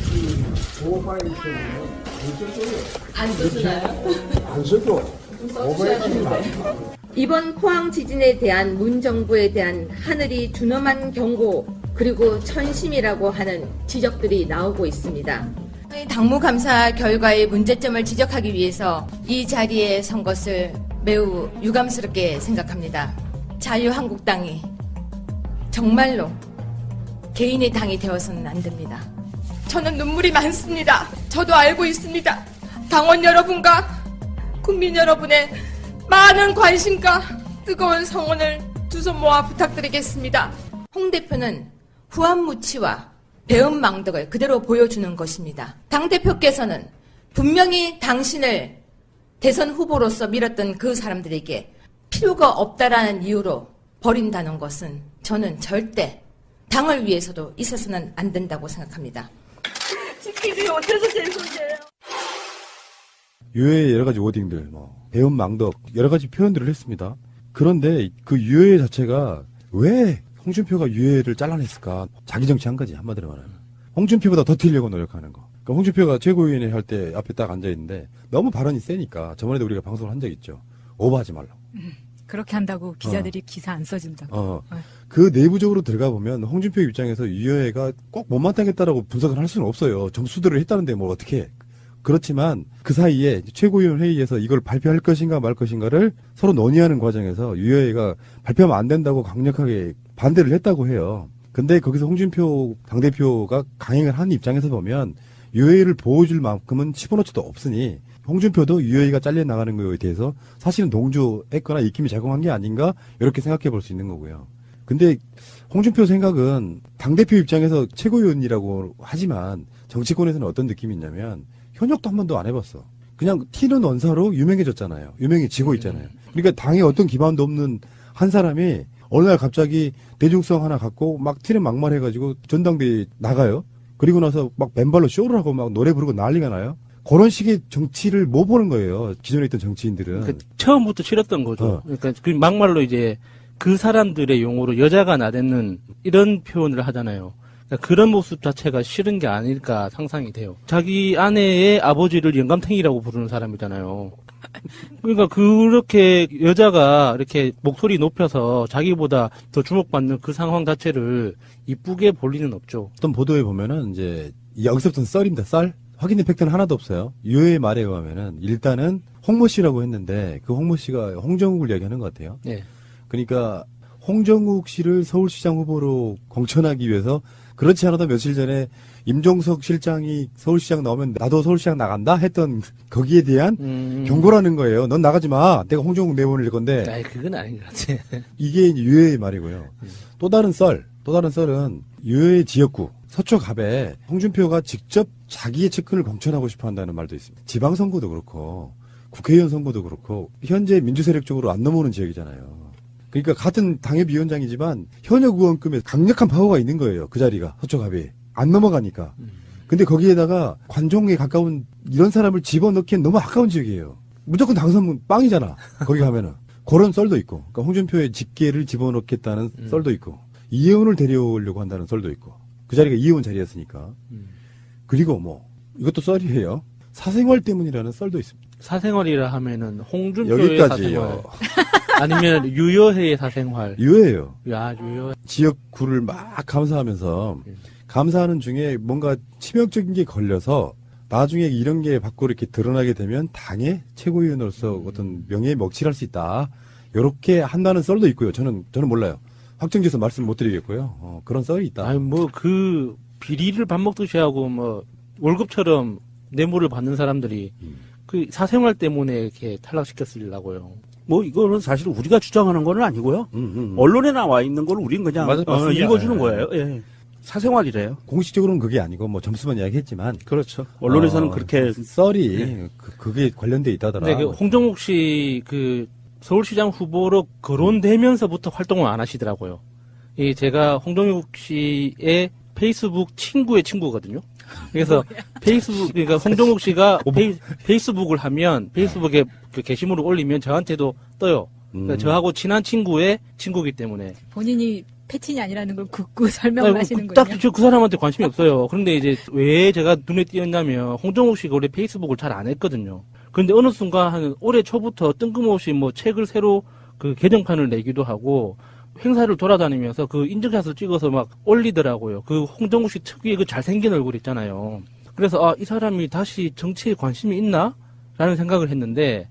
조바이 때문에 안 써주나요? 안 써도 이번 포항 지진에 대한 문정부에 대한 하늘이 준엄한 경고 그리고 천심이라고 하는 지적들이 나오고 있습니다. 당무감사 결과의 문제점을 지적하기 위해서 이 자리에 선 것을 매우 유감스럽게 생각합니다. 자유한국당이 정말로 개인의 당이 되어서는 안 됩니다. 저는 눈물이 많습니다. 저도 알고 있습니다. 당원 여러분과 국민 여러분의 많은 관심과 뜨거운 성원을 두 손 모아 부탁드리겠습니다. 홍 대표는 후한무치와 배은망덕을 그대로 보여주는 것입니다. 당대표께서는 분명히 당신을 대선 후보로서 밀었던 그 사람들에게 필요가 없다라는 이유로 버린다는 것은 저는 절대 당을 위해서도 있어서는 안 된다고 생각합니다. 지키지 못해서 죄송해요. 유해의 여러 가지 워딩들, 배은 망덕, 여러 가지 표현들을 했습니다. 그런데 그 유해 자체가 왜 홍준표가 유해를 잘라냈을까? 자기 정치한 거지, 한마디로 말하면. 홍준표보다 더 튀려고 노력하는 거. 그러니까 홍준표가 최고위원회 할 때 앞에 딱 앉아있는데 너무 발언이 세니까 저번에도 우리가 방송을 한 적 있죠. 오버하지 말라고. 그렇게 한다고 기자들이 기사 안 써준다고. 그 내부적으로 들어가 보면 홍준표 입장에서 유해가 꼭 못마땅했다라고 분석을 할 수는 없어요. 점수들을 했다는데 뭘 어떻게 해. 그렇지만 그 사이에 최고위원 회의에서 이걸 발표할 것인가 말 것인가를 서로 논의하는 과정에서 유해가 발표하면 안 된다고 강력하게 반대를 했다고 해요. 근데 거기서 홍준표 당대표가 강행을 한 입장에서 보면 유해를 보호줄 만큼은 집어넣지도 없으니 홍준표도 유해가 잘려나가는 거에 대해서 사실은 동조했거나 입김이 작용한 게 아닌가 이렇게 생각해 볼 수 있는 거고요. 근데 홍준표 생각은 당대표 입장에서 최고위원이라고 하지만 정치권에서는 어떤 느낌이 있냐면 현역도 한 번도 안 해봤어. 그냥 튀는 원사로 유명해졌잖아요. 유명해지고 있잖아요. 그러니까 당에 어떤 기반도 없는 한 사람이 어느 날 갑자기 대중성 하나 갖고 막 튀는 막말해가지고 전당대회 나가요. 그리고 나서 막 맨발로 쇼를 하고 막 노래 부르고 난리가 나요. 그런 식의 정치를 못 보는 거예요. 기존에 있던 정치인들은. 그러니까 처음부터 싫었던 거죠. 그러니까 그 막말로 이제 그 사람들의 용어로 여자가 나대는 이런 표현을 하잖아요. 그러니까 그런 모습 자체가 싫은 게 아닐까 상상이 돼요. 자기 아내의 아버지를 영감탱이라고 부르는 사람이잖아요. 그러니까 그렇게 여자가 이렇게 목소리 높여서 자기보다 더 주목받는 그 상황 자체를 이쁘게 볼 리는 없죠. 어떤 보도에 보면은 이제 여기서부터는 썰입니다. 썰. 확인된 팩트는 하나도 없어요. 유해의 말에 의하면은 일단은 홍모 씨라고 했는데 그 홍모 씨가 홍정욱을 이야기하는 것 같아요. 네. 그러니까 홍정욱 씨를 서울시장 후보로 공천하기 위해서 그렇지 않아도 며칠 전에 임종석 실장이 서울시장 나오면 나도 서울시장 나간다 했던 거기에 대한 경고라는 거예요. 넌 나가지 마. 내가 홍정욱 내보낼 건데. 아이, 그건 아닌 것 같아. 이게 유해의 말이고요. 또 다른 썰은 유해의 지역구 서초갑에 홍준표가 직접 자기의 측근을 공천하고 싶어 한다는 말도 있습니다. 지방선거도 그렇고 국회의원 선거도 그렇고 현재 민주세력 쪽으로 안 넘어오는 지역이잖아요. 그러니까 같은 당협위원장이지만 현역 의원급의 강력한 파워가 있는 거예요. 그 자리가 서초갑이 안 넘어가니까. 근데 거기에다가 관종에 가까운 이런 사람을 집어넣기엔 너무 아까운 지역이에요. 무조건 당선은 빵이잖아. 거기 가면은. 그런 썰도 있고. 그러니까 홍준표의 직계를 집어넣겠다는 썰도 있고. 이혜원을 데려오려고 한다는 썰도 있고. 그 자리가 이혜원 자리였으니까. 그리고 이것도 썰이에요. 사생활 때문이라는 썰도 있습니다. 사생활이라 하면은 홍준표의 여기까지요. 사생활. 아니면 유여회의 사생활. 유해예요. 야, 유여. 지역구를 막 감사하면서 감사하는 중에 뭔가 치명적인 게 걸려서 나중에 이런 게 밖으로 이렇게 드러나게 되면 당의 최고위원으로서 어떤 명예에 먹칠할 수 있다. 이렇게 한다는 썰도 있고요. 저는 몰라요. 확정지어서 말씀 못 드리겠고요. 그런 썰이 있다. 아니 그 비리를 밥 먹듯이 하고 월급처럼 뇌물을 받는 사람들이 그 사생활 때문에 이렇게 탈락시켰으려고요. 이거는 사실 우리가 주장하는 건 아니고요. 언론에 나와 있는 걸 우린 그냥 읽어주는 거예요. 예. 사생활이래요. 공식적으로는 그게 아니고 점수만 이야기했지만 그렇죠. 언론에서는 그렇게 썰이 그게 관련돼 있다더라. 근데 홍정욱 씨 그 서울시장 후보로 거론되면서부터 활동을 안 하시더라고요. 제가 홍정욱 씨의 페이스북 친구의 친구거든요. 그래서 그러니까 홍정욱 씨가 페이스북을 하면 페이스북에 그 게시물을 올리면 저한테도 떠요. 그러니까 저하고 친한 친구의 친구이기 때문에. 본인이 패친이 아니라는 걸 굳고 설명을 하시는군요. 딱 그 사람한테 관심이 없어요. 그런데 이제 왜 제가 눈에 띄었냐면 홍정욱 씨가 원래 페이스북을 잘 안 했거든요. 그런데 어느 순간 한 올해 초부터 뜬금없이 책을 새로 그 개정판을 내기도 하고 행사를 돌아다니면서 그 인증샷을 찍어서 막 올리더라고요. 그 홍정욱 씨 특유의 그 잘생긴 얼굴 있잖아요. 그래서 이 사람이 다시 정치에 관심이 있나? 라는 생각을 했는데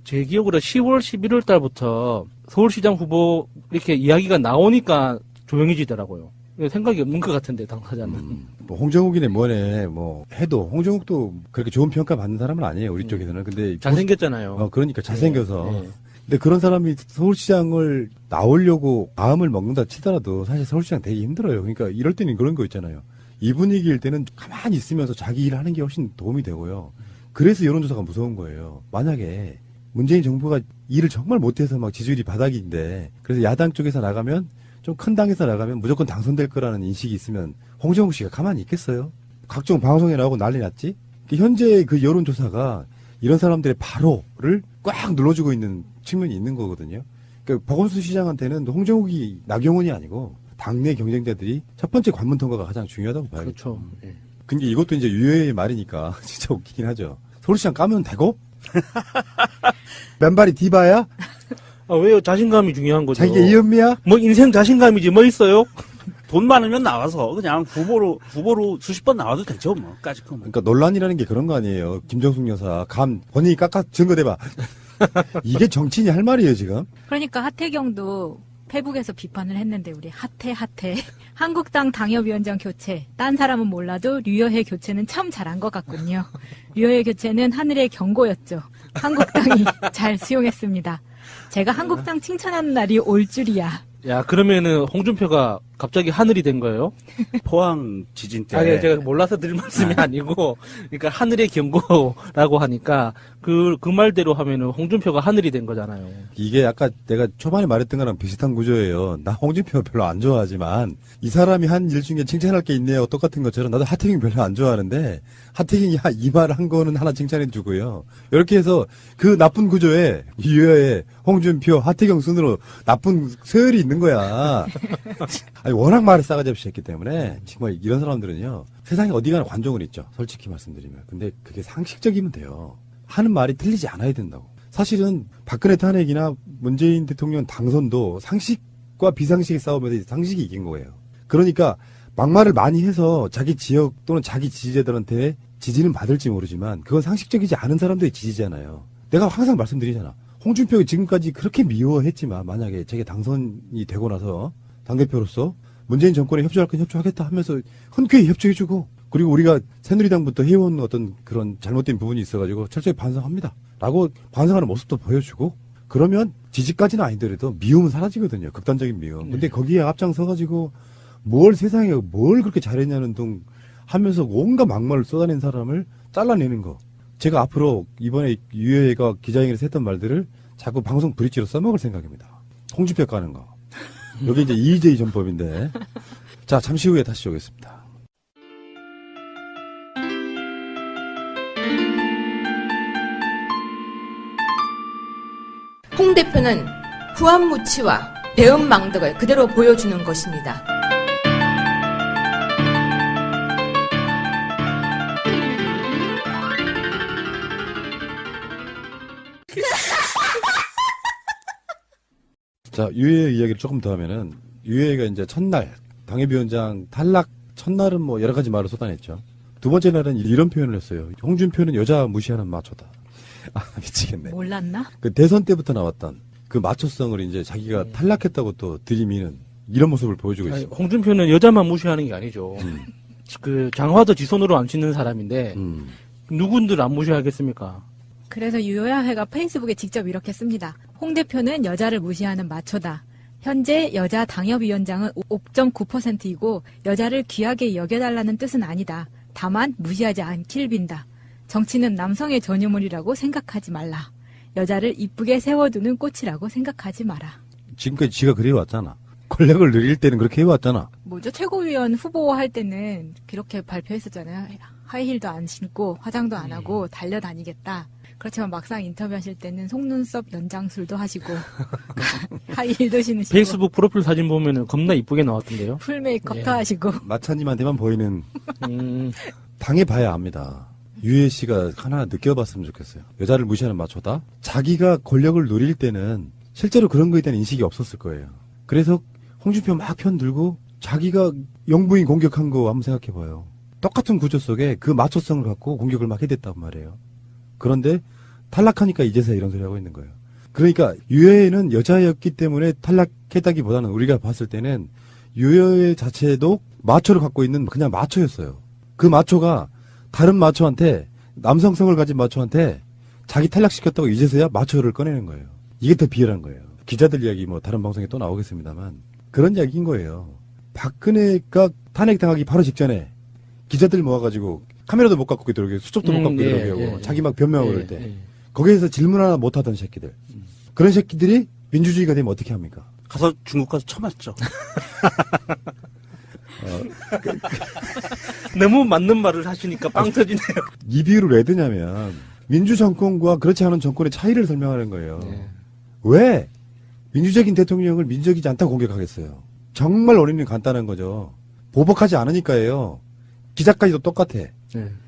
제 기억으로 10월, 11월 달부터 서울시장 후보 이렇게 이야기가 나오니까 조용해지더라고요. 생각이 없는 것 같은데 당사자는. 홍정욱이네 뭐네 해도 홍정욱도 그렇게 좋은 평가 받는 사람은 아니에요. 우리 쪽에서는. 근데 잘생겼잖아요. 그러니까 잘생겨서. 네. 근데 그런 사람이 서울시장을 나오려고 마음을 먹는다 치더라도 사실 서울시장 되기 힘들어요. 그러니까 이럴 때는 그런 거 있잖아요. 이 분위기일 때는 가만히 있으면서 자기 일을 하는 게 훨씬 도움이 되고요. 그래서 여론조사가 무서운 거예요. 만약에 문재인 정부가 일을 정말 못해서 지지율이 바닥인데 그래서 야당 쪽에서 나가면 좀 큰 당에서 나가면 무조건 당선될 거라는 인식이 있으면 홍정욱 씨가 가만히 있겠어요? 각종 방송에 나오고 난리 났지? 현재 그 여론조사가 이런 사람들의 바로를 꽉 눌러주고 있는 측면이 있는 거거든요. 그러니까 박원순 시장한테는 홍정욱이 나경원이 아니고 당내 경쟁자들이 첫 번째 관문 통과가 가장 중요하다고 봐요. 그렇죠. 예. 근데 이것도 이제 유효의 말이니까 진짜 웃기긴 하죠. 서울시장 까면 되고? 맨발이 디바야? 아, 왜요? 자신감이 중요한 거죠. 자기가 이은미야? 뭐 인생 자신감이지 뭐 있어요? 돈 많으면 나와서 그냥 후보로 수십 번 나와도 되죠, 뭐. 까짓거 뭐. 그러니까 논란이라는 게 그런 거 아니에요. 김정숙 여사 감 본인이 깎아 증거대봐. 이게 정치인이 할 말이에요 지금. 그러니까 하태경도 페북에서 비판을 했는데 우리 하태 한국당 당협위원장 교체 딴 사람은 몰라도 류여해 교체는 참 잘한 것 같군요. 류여해 교체는 하늘의 경고였죠. 한국당이 잘 수용했습니다. 제가 한국당 칭찬하는 날이 올 줄이야. 야, 그러면은 홍준표가 갑자기 하늘이 된 거예요? 포항 지진 때. 아니, 제가 몰라서 드릴 말씀이 아니고, 그러니까 하늘의 경고라고 하니까 그 말대로 하면은 홍준표가 하늘이 된 거잖아요. 이게 아까 내가 초반에 말했던 거랑 비슷한 구조예요. 나 홍준표 별로 안 좋아하지만 이 사람이 한 일 중에 칭찬할 게 있네요. 똑같은 것처럼 나도 하태경 별로 안 좋아하는데 하태경이 이 말 한 거는 하나 칭찬해 주고요. 이렇게 해서 그 나쁜 구조에 유여의 홍준표, 하태경 순으로 나쁜 서열이 있는 거야. 아니, 워낙 말을 싸가지 없이 했기 때문에 정말 이런 사람들은요. 세상에 어디 가나 관종은 있죠. 솔직히 말씀드리면. 근데 그게 상식적이면 돼요. 하는 말이 틀리지 않아야 된다고. 사실은 박근혜 탄핵이나 문재인 대통령 당선도 상식과 비상식의 싸움에서 상식이 이긴 거예요. 그러니까 막말을 많이 해서 자기 지역 또는 자기 지지자들한테 지지는 받을지 모르지만 그건 상식적이지 않은 사람들의 지지잖아요. 내가 항상 말씀드리잖아. 홍준표가 지금까지 그렇게 미워했지만 만약에 자기 당선이 되고 나서 당대표로서 문재인 정권에 협조할 건 협조하겠다 하면서 흔쾌히 협조해주고 그리고 우리가 새누리당부터 해온 어떤 그런 잘못된 부분이 있어가지고 철저히 반성합니다. 라고 반성하는 모습도 보여주고 그러면 지지까지는 아니더라도 미움은 사라지거든요. 극단적인 미움. 근데 거기에 앞장서가지고 뭘 세상에 뭘 그렇게 잘했냐는 둥 하면서 온갖 막말을 쏟아낸 사람을 잘라내는 거. 제가 앞으로 이번에 유해가 기자회견에서 했던 말들을 자꾸 방송 브릿지로 써먹을 생각입니다. 홍준표 까는 거. 여기 이제 EJ 전법인데. 자, 잠시 후에 다시 오겠습니다. 홍 대표는 후한무치와 배은망덕을 그대로 보여주는 것입니다. 자, 유해 이야기를 조금 더 하면은, 유해가 이제 첫날, 당협위원장 탈락 첫날은 뭐 여러 가지 말을 쏟아냈죠. 두 번째 날은 이런 표현을 했어요. 홍준표는 여자 무시하는 마초다. 아, 미치겠네. 몰랐나? 그 대선 때부터 나왔던 그 마초성을 이제 자기가 탈락했다고 또 들이미는 이런 모습을 보여주고 아니, 있습니다. 홍준표는 여자만 무시하는 게 아니죠. 그 장화도 지 손으로 안 씻는 사람인데 누군들 안 무시하겠습니까? 그래서 유여해가 페이스북에 직접 이렇게 씁니다. 홍 대표는 여자를 무시하는 마초다. 현재 여자 당협위원장은 5.9%이고 여자를 귀하게 여겨달라는 뜻은 아니다. 다만 무시하지 않길 빈다. 정치는 남성의 전유물이라고 생각하지 말라. 여자를 이쁘게 세워두는 꽃이라고 생각하지 마라. 지금까지 지가 그래왔잖아. 권력을 누릴 때는 그렇게 해왔잖아. 뭐죠? 최고위원 후보 할 때는 그렇게 발표했었잖아요. 하이힐도 안 신고 화장도 안 하고 달려다니겠다. 그렇지만 막상 인터뷰하실 때는 속눈썹 연장술도 하시고 하이힐도 신으시고 페이스북 프로필 사진 보면은 겁나 이쁘게 나왔던데요. 풀 메이크업도 하시고 마차님한테만 보이는 당해봐야 압니다. 유해 씨가 하나 느껴봤으면 좋겠어요. 여자를 무시하는 마초다. 자기가 권력을 누릴 때는 실제로 그런 거에 대한 인식이 없었을 거예요. 그래서 홍준표 막 편들고 자기가 영부인 공격한 거 한번 생각해봐요. 똑같은 구조 속에 그 마초성을 갖고 공격을 막 해댔단 말이에요. 그런데 탈락하니까 이제서야 이런 소리 하고 있는 거예요. 그러니까 유해는 여자였기 때문에 탈락했다기보다는 우리가 봤을 때는 유해 자체도 마초를 갖고 있는 그냥 마초였어요. 그 마초가 다른 마초한테 남성성을 가진 마초한테 자기 탈락시켰다고 이제서야 마초를 꺼내는 거예요. 이게 더 비열한 거예요. 기자들 이야기 뭐 다른 방송에 또 나오겠습니다만 그런 이야기인 거예요. 박근혜가 탄핵당하기 바로 직전에 기자들 모아가지고 카메라도 못 갖고 들어오게 수첩도 못 갖고 들어오게 하고 자기 막 변명을 할 때 거기에서 질문 하나 못 하던 새끼들 그런 새끼들이 민주주의가 되면 어떻게 합니까? 가서 중국 가서 쳐맞죠. 너무 맞는 말을 하시니까 빵 터지네요. 이 비유를 왜 드냐면 민주 정권과 그렇지 않은 정권의 차이를 설명하는 거예요. 왜 민주적인 대통령을 민주적이지 않다고 공격하겠어요? 정말 원인은 간단한 거죠. 보복하지 않으니까예요. 기자까지도 똑같아.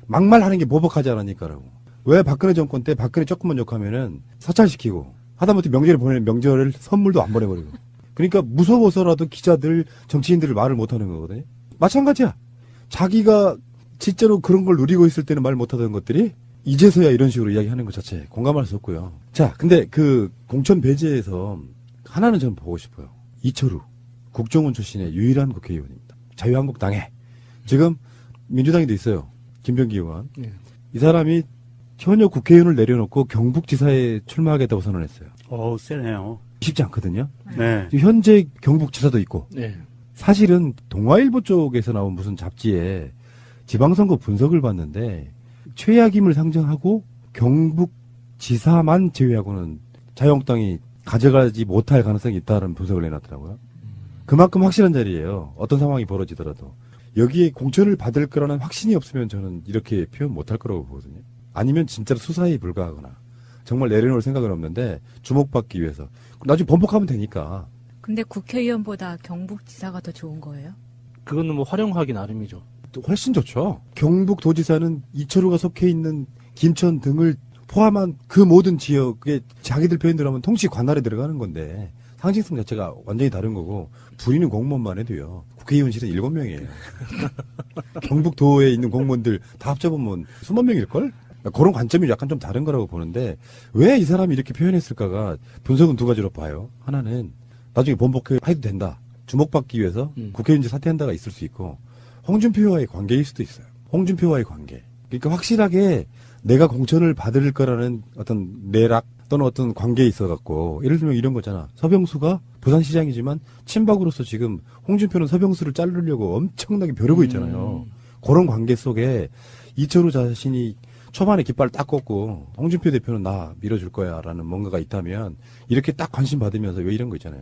막말하는 게 보복하지 않으니까라고. 왜 박근혜 정권 때 박근혜 조금만 욕하면은 사찰시키고 하다못해 명절에 보내는 명절을 선물도 안 보내버리고. 그러니까 무서워서라도 기자들, 정치인들을 말을 못하는 거거든요. 마찬가지야. 자기가 실제로 그런 걸 누리고 있을 때는 말 못하던 것들이 이제서야 이런 식으로 이야기하는 것 자체 공감할 수 없고요. 자, 근데 그 공천 배제에서 하나는 저는 보고 싶어요. 이철우 국정원 출신의 유일한 국회의원입니다. 자유한국당에 지금 민주당에도 있어요. 김병기 의원. 이 사람이 현역 국회의원을 내려놓고 경북지사에 출마하겠다고 선언했어요. 세네요. 쉽지 않거든요. 네. 현재 경북지사도 있고. 네. 사실은 동아일보 쪽에서 나온 무슨 잡지에 지방선거 분석을 봤는데 최악임을 상정하고 경북지사만 제외하고는 자유한국당이 가져가지 못할 가능성이 있다는 분석을 내놨더라고요. 그만큼 확실한 자리예요. 어떤 상황이 벌어지더라도. 여기에 공천을 받을 거라는 확신이 없으면 저는 이렇게 표현 못할 거라고 보거든요. 아니면 진짜로 수사에 불과하거나 정말 내려놓을 생각은 없는데 주목받기 위해서. 나중에 번복하면 되니까. 근데 국회의원보다 경북지사가 더 좋은 거예요? 그거는 뭐 활용하기 나름이죠. 또 훨씬 좋죠. 경북도지사는 이철우가 속해 있는 김천 등을 포함한 그 모든 지역에 자기들 표현대로 하면 통치 관할에 들어가는 건데 상징성 자체가 완전히 다른 거고 부리는 공무원만 해도요. 국회의원실은 7명이에요. 경북도에 있는 공무원들 다 합쳐보면 수만 명일걸? 그런 관점이 약간 좀 다른 거라고 보는데 왜 이 사람이 이렇게 표현했을까가 분석은 두 가지로 봐요. 하나는 나중에 번복해도 된다. 주목받기 위해서 국회의원직 사퇴한다가 있을 수 있고 홍준표와의 관계일 수도 있어요. 홍준표와의 관계. 그러니까 확실하게 내가 공천을 받을 거라는 어떤 내락 또는 어떤 관계에 있어갖고 예를 들면 이런 거잖아. 서병수가 부산시장이지만 친박으로서 지금 홍준표는 서병수를 자르려고 엄청나게 벼르고 있잖아요. 그런 관계 속에 이철우 자신이 초반에 깃발을 딱 꽂고 홍준표 대표는 나 밀어줄 거야 라는 뭔가가 있다면 이렇게 딱 관심 받으면서 왜 이런 거 있잖아요.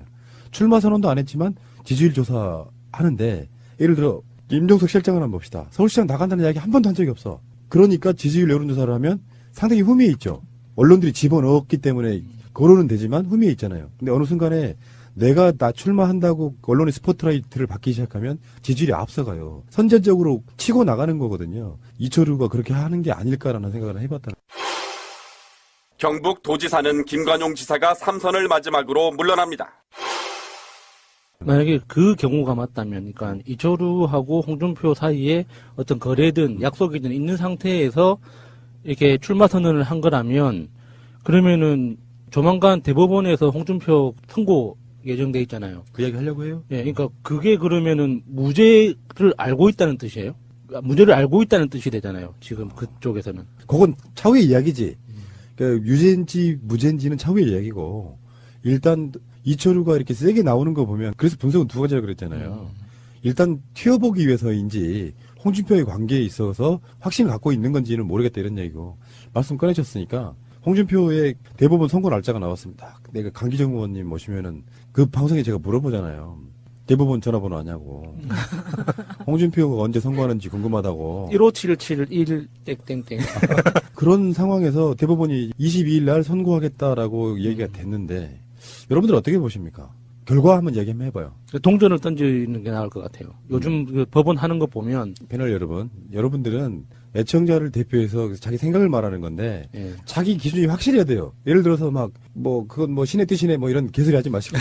출마 선언도 안 했지만 지지율 조사 하는데 예를 들어 임종석 실장을 한번 봅시다. 서울시장 나간다는 이야기 한 번도 한 적이 없어. 그러니까 지지율 여론조사를 하면 상당히 후미에 있죠. 언론들이 집어넣었기 때문에 거론은 되지만 후미에 있잖아요. 근데 어느 순간에 내가 나 출마한다고 언론의 스포트라이트를 받기 시작하면 지지율이 앞서가요. 선제적으로 치고 나가는 거거든요. 이철우가 그렇게 하는 게 아닐까라는 생각을 해봤다. 경북도지사는 김관용 지사가 3선을 마지막으로 물러납니다. 만약에 그 경우가 맞다면, 그러니까 이철우하고 홍준표 사이에 어떤 거래든 약속이든 있는 상태에서 이렇게 출마 선언을 한 거라면, 그러면은 조만간 대법원에서 홍준표 선고 예정돼 있잖아요. 그 이야기 하려고 해요? 예, 그러니까 그게 그러면은 무죄를 알고 있다는 뜻이에요? 무죄를 알고 있다는 뜻이 되잖아요. 지금 그쪽에서는. 그건 차후의 이야기지. 그러니까 유죄인지 무죄인지는 차후의 이야기고 일단 이철우가 이렇게 세게 나오는 거 보면 그래서 분석은 두 가지라고 그랬잖아요. 일단 튀어보기 위해서인지 홍준표의 관계에 있어서 확신을 갖고 있는 건지는 모르겠다 이런 얘기고 말씀 꺼내셨으니까 홍준표의 대법원 선고 날짜가 나왔습니다. 내가 강기정 의원님 모시면은 그 방송에 제가 물어보잖아요. 대법원 전화번호 아냐고. 홍준표가 언제 선고하는지 궁금하다고. 15771 땡땡땡. 그런 상황에서 대법원이 22일 날 선고하겠다라고 얘기가 됐는데 여러분들 어떻게 보십니까? 결과 한번 얘기 한번 해봐요. 동전을 던지는 게 나을 것 같아요. 요즘 그 법원 하는 거 보면. 패널 여러분, 여러분들은 애청자를 대표해서 자기 생각을 말하는 건데 예. 자기 기준이 확실해야 돼요. 예를 들어서 그건 신의 뜻이네 이런 개소리 하지 마시고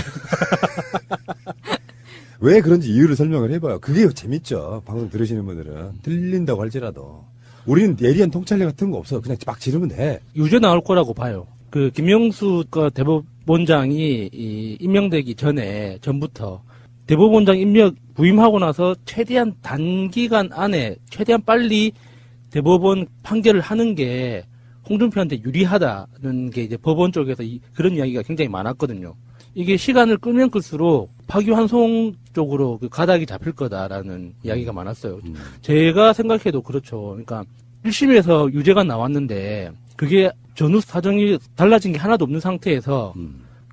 왜 그런지 이유를 설명을 해봐요. 그게 재밌죠. 방송 들으시는 분들은 들린다고 할지라도 우리는 예리한 통찰력 같은 거 없어. 그냥 막 지르면 돼. 유죄 나올 거라고 봐요. 그 김영수가 대법원장이 임명되기 전부터 대법원장 부임하고 나서 최대한 단기간 안에 최대한 빨리 대법원 판결을 하는 게 홍준표한테 유리하다는 게 이제 법원 쪽에서 그런 이야기가 굉장히 많았거든요. 이게 시간을 끌면 끌수록 파기환송 쪽으로 그 가닥이 잡힐 거다라는 이야기가 많았어요. 제가 생각해도 그렇죠. 그러니까 1심에서 유죄가 나왔는데 그게 전후 사정이 달라진 게 하나도 없는 상태에서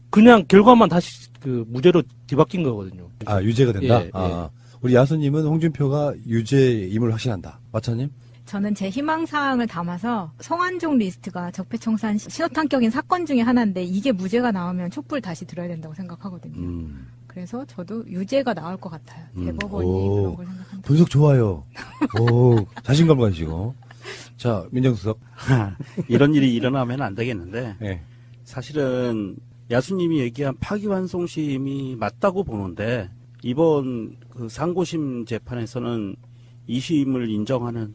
그냥 결과만 다시 그 무죄로 뒤바뀐 거거든요. 아, 유죄가 된다? 예, 아, 우리 야수님은 홍준표가 유죄임을 확신한다. 마차님? 저는 제 희망사항을 담아서 성완종 리스트가 적폐청산 신호탄격인 사건 중에 하나인데 이게 무죄가 나오면 촛불 다시 들어야 된다고 생각하거든요. 그래서 저도 유죄가 나올 것 같아요. 대법원이 그런 걸 생각한다. 분석 좋아요. 오, 자신감 가지고. 자, 민정수석. 이런 일이 일어나면 안 되겠는데 네. 사실은 야수님이 얘기한 파기환송심이 맞다고 보는데 이번 그 상고심 재판에서는 2심을 인정하는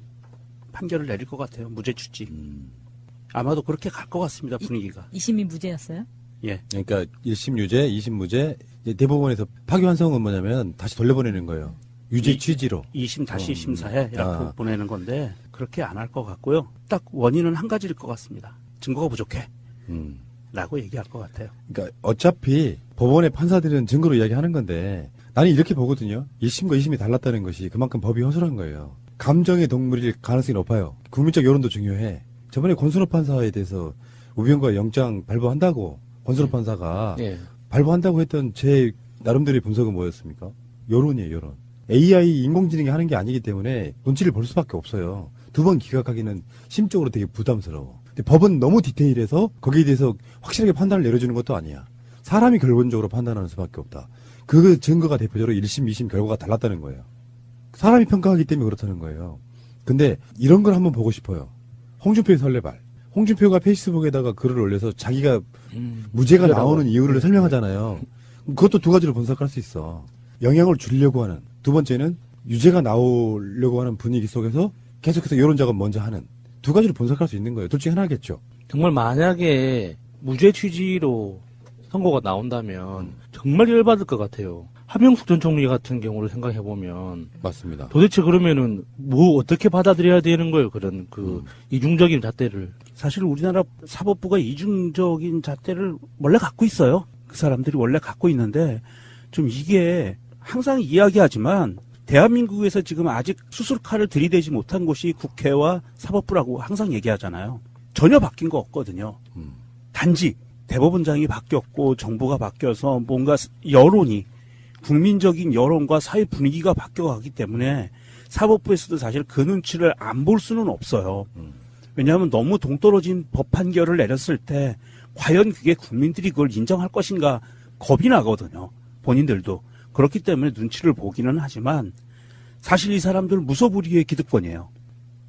판결을 내릴 것 같아요. 무죄 취지. 아마도 그렇게 갈 것 같습니다. 분위기가. 2심이 무죄였어요? 예. 그러니까 1심 유죄, 2심 무죄. 이제 대법원에서 파기환송은 뭐냐면 다시 돌려보내는 거예요. 유죄 취지로. 2심 다시 심사해 이렇게 보내는 건데 그렇게 안 할 것 같고요. 딱 원인은 한 가지일 것 같습니다. 증거가 부족해. 라고 얘기할 것 같아요. 그러니까 어차피 법원의 판사들은 증거로 이야기하는 건데 나는 이렇게 보거든요. 1심과 2심이 달랐다는 것이 그만큼 법이 허술한 거예요. 감정의 동물일 가능성이 높아요. 국민적 여론도 중요해. 저번에 권순호 판사에 대해서 우병우가 영장 발부한다고 권순호 판사가 발부한다고 했던 제 나름대로의 분석은 뭐였습니까? 여론이에요, 여론. AI 인공지능이 하는 게 아니기 때문에 눈치를 볼 수밖에 없어요. 두 번 기각하기는 심적으로 되게 부담스러워. 근데 법은 너무 디테일해서 거기에 대해서 확실하게 판단을 내려주는 것도 아니야. 사람이 결론적으로 판단하는 수밖에 없다. 그 증거가 대표적으로 1심, 2심 결과가 달랐다는 거예요. 사람이 평가하기 때문에 그렇다는 거예요. 근데 이런 걸 한번 보고 싶어요. 홍준표의 설레발. 홍준표가 페이스북에다가 글을 올려서 자기가 무죄가 나오는 이유를 설명하잖아요. 그것도 두 가지로 분석할 수 있어. 영향을 주려고 하는. 두 번째는 유죄가 나오려고 하는 분위기 속에서 계속해서 여론 작업 먼저 하는. 두 가지로 분석할 수 있는 거예요. 둘 중에 하나겠죠. 정말 만약에 무죄 취지로 선고가 나온다면 정말 열받을 것 같아요. 한명숙 전 총리 같은 경우를 생각해 보면 맞습니다. 도대체 그러면은 뭐 어떻게 받아들여야 되는 거예요? 그런 그 이중적인 잣대를. 사실 우리나라 사법부가 이중적인 잣대를 원래 갖고 있어요. 그 사람들이 원래 갖고 있는데 좀 이게 항상 이야기하지만 대한민국에서 지금 아직 수술칼을 들이대지 못한 곳이 국회와 사법부라고 항상 얘기하잖아요. 전혀 바뀐 거 없거든요. 단지 대법원장이 바뀌었고 정부가 바뀌어서 뭔가 여론이 국민적인 여론과 사회 분위기가 바뀌어가기 때문에 사법부에서도 사실 그 눈치를 안 볼 수는 없어요. 왜냐하면 너무 동떨어진 법 판결을 내렸을 때 과연 그게 국민들이 그걸 인정할 것인가 겁이 나거든요. 본인들도. 그렇기 때문에 눈치를 보기는 하지만 사실 이 사람들 무소불위의 기득권이에요.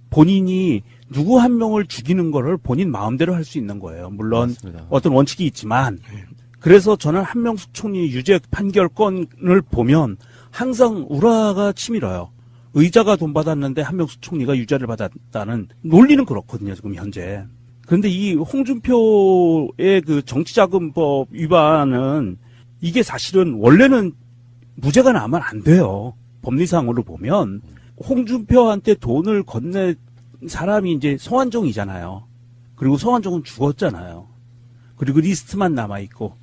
본인이 누구 한 명을 죽이는 거를 본인 마음대로 할 수 있는 거예요. 물론 맞습니다. 어떤 원칙이 있지만 그래서 저는 한명숙 총리 유죄 판결권을 보면 항상 우라가 치밀어요. 의자가 돈 받았는데 한명숙 총리가 유죄를 받았다는 논리는 그렇거든요. 지금 현재. 그런데 이 홍준표의 그 정치자금법 위반은 이게 사실은 원래는 무죄가 나면 안 돼요. 법리상으로 보면 홍준표한테 돈을 건넨 사람이 이제 성완종이잖아요. 그리고 성완종은 죽었잖아요. 그리고 리스트만 남아있고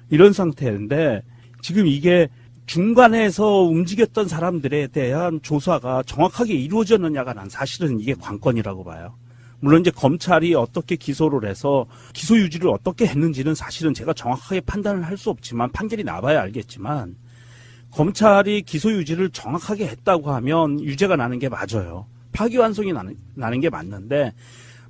이런 상태인데 지금 이게 중간에서 움직였던 사람들에 대한 조사가 정확하게 이루어졌느냐가 난 사실은 이게 관건이라고 봐요. 물론 이제 검찰이 어떻게 기소를 해서 기소 유지를 어떻게 했는지는 사실은 제가 정확하게 판단을 할 수 없지만 판결이 나봐야 알겠지만 검찰이 기소 유지를 정확하게 했다고 하면 유죄가 나는 게 맞아요. 파기환송이 나는 게 맞는데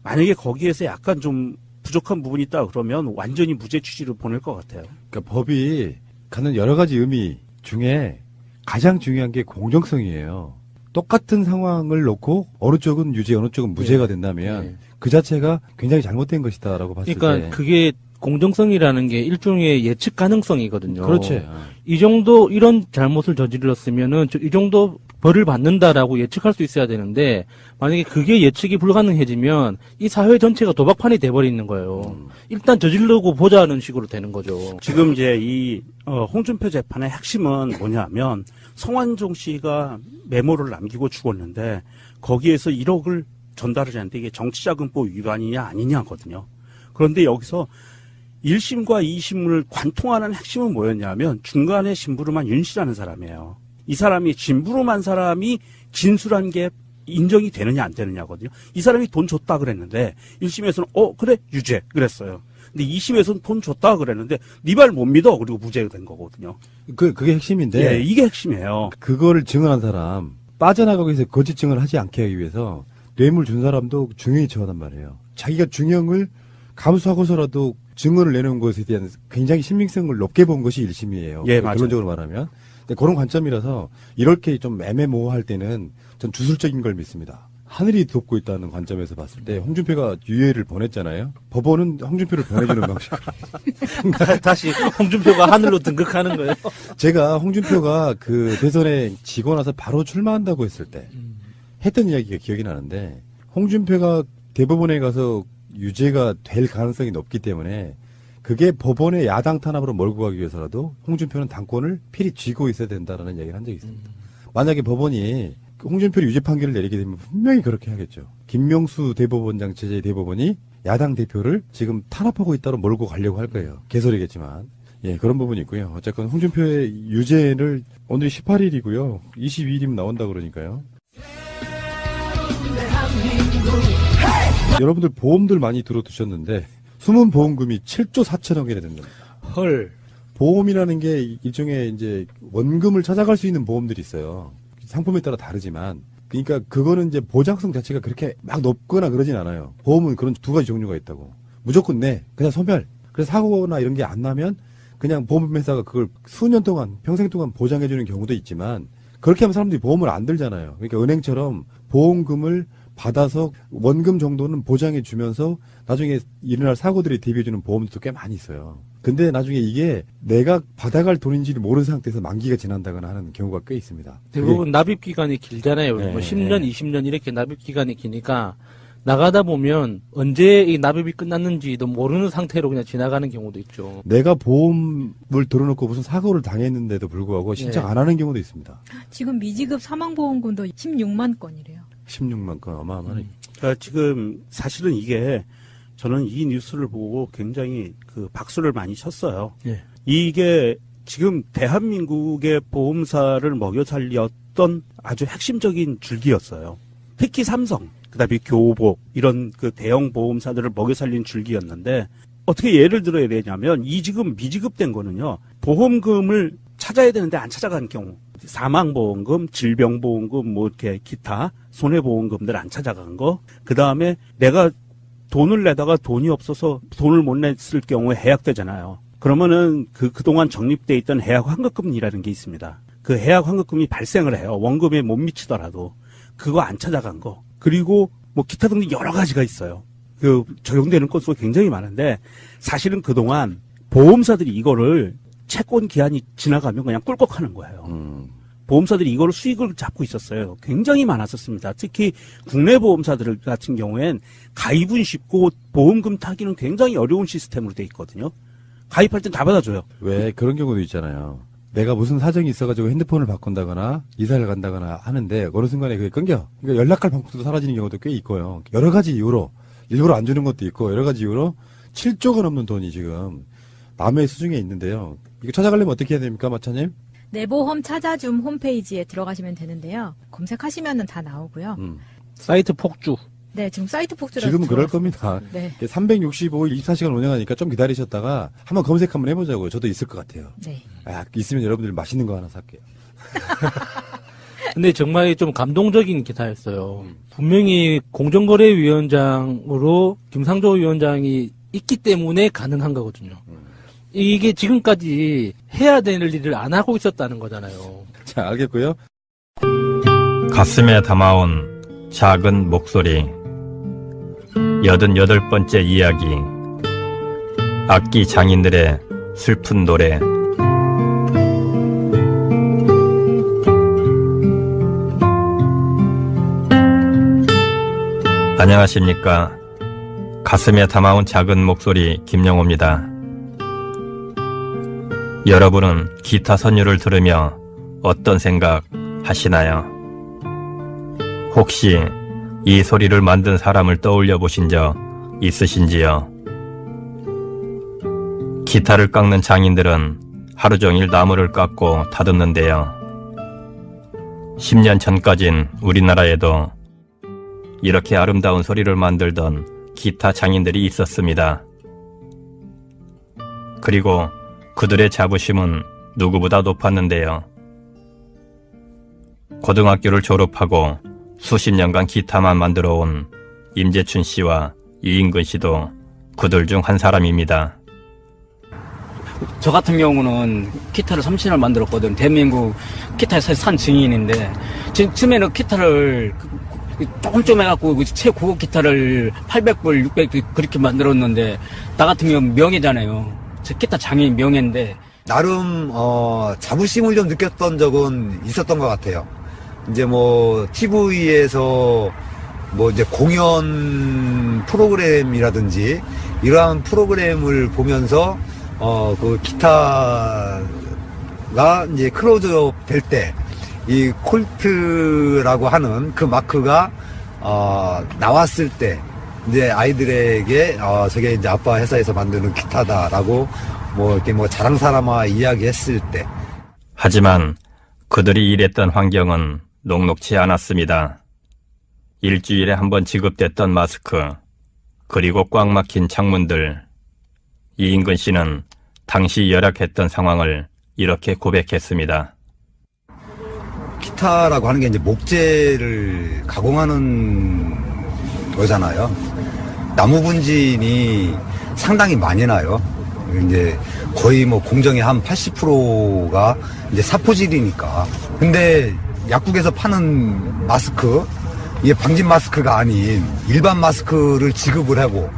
만약에 거기에서 약간 좀 부족한 부분이 있다 그러면 완전히 무죄 취지로 보낼 것 같아요. 그러니까 법이 갖는 여러 가지 의미 중에 가장 중요한 게 공정성이에요. 똑같은 상황을 놓고 어느 쪽은 유죄, 어느 쪽은 무죄가 된다면 그 자체가 굉장히 잘못된 것이다라고 봤을 그러니까 때. 그게 공정성이라는 게 일종의 예측 가능성이거든요. 그렇지. 이 정도 이런 잘못을 저질렀으면은 이 정도 벌을 받는다라고 예측할 수 있어야 되는데 만약에 그게 예측이 불가능해지면 이 사회 전체가 도박판이 돼버리는 거예요. 일단 저지르고 보자는 식으로 되는 거죠. 지금 이제 이 홍준표 재판의 핵심은 뭐냐면 성완종 씨가 메모를 남기고 죽었는데 거기에서 1억을 전달을 했는데 이게 정치자금법 위반이냐 아니냐거든요. 그런데 여기서 1심과 2심을 관통하는 핵심은 뭐였냐면 중간에 심부름한 윤 씨라는 사람이에요. 이 사람이 심부름한 사람이 진술한 게 인정이 되느냐 안 되느냐거든요. 이 사람이 돈 줬다 그랬는데 1심에서는 그래 유죄 그랬어요. 근데 2심에서는 돈 줬다 그랬는데 네 말 못 믿어. 그리고 무죄가 된 거거든요. 그게 핵심인데. 예, 이게 핵심이에요. 그거를 증언한 사람 빠져나가기 위해서 거짓 증언을 하지 않게 하기 위해서 뇌물 준 사람도 중형이 처하단 말이에요. 자기가 중형을 감수하고서라도 증언을 내놓은 것에 대한 굉장히 신빙성을 높게 본 것이 1심이에요. 예, 맞아요. 결론적으로 말하면. 근데 그런 관점이라서 이렇게 좀 애매모호할 때는 전 주술적인 걸 믿습니다. 하늘이 돕고 있다는 관점에서 봤을 때 홍준표가 유예를 보냈잖아요. 법원은 홍준표를 보내주는 방식. 다시 홍준표가 하늘로 등극하는 거예요. 제가 홍준표가 그 대선에 지고 나서 바로 출마한다고 했을 때 했던 이야기가 기억이 나는데 홍준표가 대법원에 가서 유죄가 될 가능성이 높기 때문에 그게 법원의 야당 탄압으로 몰고 가기 위해서라도 홍준표는 당권을 필히 쥐고 있어야 된다라는 얘기를 한 적이 있습니다. 만약에 법원이 홍준표를 유죄 판결을 내리게 되면 분명히 그렇게 하겠죠. 김명수 대법원장 체제의 대법원이 야당 대표를 지금 탄압하고 있다로 몰고 가려고 할 거예요. 개소리겠지만. 예, 그런 부분이 있고요. 어쨌건 홍준표의 유죄를 오늘이 18일이고요. 22일이면 나온다 그러니까요. 여러분들 보험들 많이 들어두셨는데 숨은 보험금이 7조 4천억이나 된답니다. 헐. 보험이라는 게 일종의 이제 원금을 찾아갈 수 있는 보험들이 있어요. 상품에 따라 다르지만 그러니까 그거는 이제 보장성 자체가 그렇게 막 높거나 그러진 않아요. 보험은 그런 두 가지 종류가 있다고. 무조건 내. 그냥 소멸. 그래서 사고나 이런 게 안 나면 그냥 보험회사가 그걸 수년 동안 평생 동안 보장해주는 경우도 있지만 그렇게 하면 사람들이 보험을 안 들잖아요. 그러니까 은행처럼 보험금을 받아서 원금 정도는 보장해 주면서 나중에 일어날 사고들이 대비해주는 보험도 꽤 많이 있어요. 근데 나중에 이게 내가 받아갈 돈인지를 모르는 상태에서 만기가 지난다거나 하는 경우가 꽤 있습니다. 대부분 납입 기간이 길잖아요. 네, 뭐 10년, 20년 이렇게 납입 기간이 기니까 나가다 보면 언제 이 납입이 끝났는지도 모르는 상태로 그냥 지나가는 경우도 있죠. 내가 보험을 들어놓고 무슨 사고를 당했는데도 불구하고 신청 안 하는 경우도 있습니다. 지금 미지급 사망보험금도 16만 건이래요. 16만 건 어마어마하네. 그러니까 지금 사실은 이게 저는 이 뉴스를 보고 굉장히 그 박수를 많이 쳤어요. 예. 이게 지금 대한민국의 보험사를 먹여 살렸던 아주 핵심적인 줄기였어요. 특히 삼성, 그다음에 교보 이런 그 대형 보험사들을 먹여 살린 줄기였는데 어떻게 예를 들어야 되냐면 이 지금 미지급된 거는요. 보험금을 찾아야 되는데 안 찾아간 경우. 사망보험금, 질병보험금, 뭐 이렇게 기타 손해보험금들 안 찾아간 거. 그 다음에 내가 돈을 내다가 돈이 없어서 돈을 못 냈을 경우에 해약되잖아요. 그러면은 그동안 적립돼 있던 해약 환급금이라는 게 있습니다. 그 해약 환급금이 발생을 해요. 원금에 못 미치더라도. 그거 안 찾아간 거. 그리고 뭐 기타 등등 여러 가지가 있어요. 그 적용되는 건수가 굉장히 많은데 사실은 그동안 보험사들이 이거를 채권 기한이 지나가면 그냥 꿀꺽하는 거예요. 보험사들이 이거를 수익을 잡고 있었어요. 굉장히 많았었습니다. 특히 국내 보험사들 같은 경우엔 가입은 쉽고 보험금 타기는 굉장히 어려운 시스템으로 돼 있거든요. 가입할 땐 다 받아줘요. 왜 그런 경우도 있잖아요. 내가 무슨 사정이 있어가지고 핸드폰을 바꾼다거나 이사를 간다거나 하는데 어느 순간에 그게 끊겨. 그러니까 연락할 방법도 사라지는 경우도 꽤 있고요. 여러 가지 이유로 일부러 안 주는 것도 있고 여러 가지 이유로 7조가 넘는 돈이 지금 남의 수중에 있는데요. 이거 찾아가려면 어떻게 해야 됩니까, 마차님? 내보험 찾아줌 홈페이지에 들어가시면 되는데요. 검색하시면은 다 나오고요. 사이트 폭주. 네, 지금 사이트 폭주라서 지금은 그럴 들어왔습니다. 겁니다. 네. 365일 24시간 운영하니까 좀 기다리셨다가 한번 검색 한번 해보자고요. 저도 있을 것 같아요. 네. 아, 있으면 여러분들 맛있는 거 하나 살게요. 근데 정말 좀 감동적인 기사였어요. 분명히 공정거래위원장으로 김상조 위원장이 있기 때문에 가능한 거거든요. 이게 지금까지 해야 될 일을 안 하고 있었다는 거잖아요. 자, 알겠고요. 가슴에 담아온 작은 목소리 88번째 이야기 악기 장인들의 슬픈 노래 안녕하십니까. 가슴에 담아온 작은 목소리 김영호입니다. 여러분은 기타 선율을 들으며 어떤 생각 하시나요? 혹시 이 소리를 만든 사람을 떠올려 보신 적 있으신지요? 기타를 깎는 장인들은 하루 종일 나무를 깎고 다듬는데요. 10년 전까진 우리나라에도 이렇게 아름다운 소리를 만들던 기타 장인들이 있었습니다. 그리고 그들의 자부심은 누구보다 높았는데요. 고등학교를 졸업하고 수십 년간 기타만 만들어 온 임재춘 씨와 이인근 씨도 그들 중 한 사람입니다. 저 같은 경우는 기타를 30년을 만들었거든. 대한민국 기타의 산 증인인데, 처음에는 기타를 조금 해갖고 최고급 기타를 800불, 600불 그렇게 만들었는데, 나 같은 경우는 명예잖아요. 저 기타 장인 명예인데. 나름 자부심을 좀 느꼈던 적은 있었던 것 같아요. 이제 뭐 TV에서 뭐 이제 공연 프로그램이라든지 이러한 프로그램을 보면서 그 기타가 이제 클로즈업 될 때 이 콜트라고 하는 그 마크가 나왔을 때 이제 아이들에게 저게 이제 아빠 회사에서 만드는 기타다라고 뭐 이렇게 뭐 자랑 삼아 이야기했을 때. 하지만 그들이 일했던 환경은 녹록치 않았습니다. 일주일에 한 번 지급됐던 마스크, 그리고 꽉 막힌 창문들. 이인근 씨는 당시 열악했던 상황을 이렇게 고백했습니다. 기타라고 하는 게 이제 목재를 가공하는 거잖아요. 나무 분진이 상당히 많이 나요. 이제 거의 뭐 공정의 한 80%가 이제 사포질이니까. 근데 약국에서 파는 마스크, 이게 방진 마스크가 아닌 일반 마스크를 지급을 하고,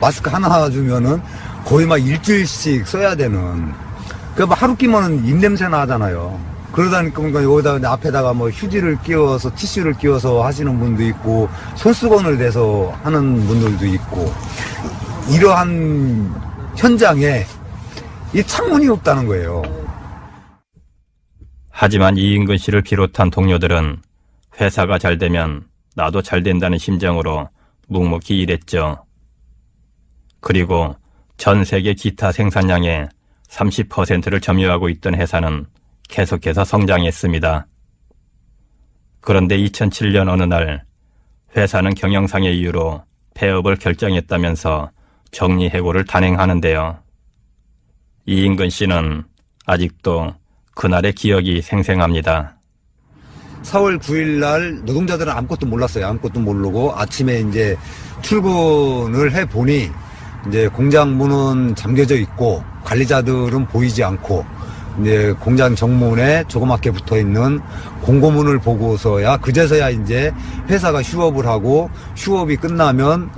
마스크 하나 주면은 거의 막 일주일씩 써야 되는. 그러니까 하루 끼면은 입냄새 나잖아요. 그러다 보니까 여기다 앞에다가 뭐 휴지를 끼워서 티슈를 끼워서 하시는 분도 있고, 손수건을 대서 하는 분들도 있고, 이러한 현장에 이 창문이 없다는 거예요. 하지만 이인근 씨를 비롯한 동료들은 회사가 잘 되면 나도 잘 된다는 심정으로 묵묵히 일했죠. 그리고 전 세계 기타 생산량의 30%를 점유하고 있던 회사는 계속해서 성장했습니다. 그런데 2007년 어느 날 회사는 경영상의 이유로 폐업을 결정했다면서 정리해고를 단행하는데요. 이인근 씨는 아직도 그날의 기억이 생생합니다. 4월 9일 날 노동자들은 아무것도 몰랐어요. 아무것도 모르고 아침에 이제 출근을 해 보니 이제 공장 문은 잠겨져 있고 관리자들은 보이지 않고, 이제 공장 정문에 조그맣게 붙어 있는 공고문을 보고서야 그제서야 이제 회사가 휴업을 하고, 휴업이 끝나면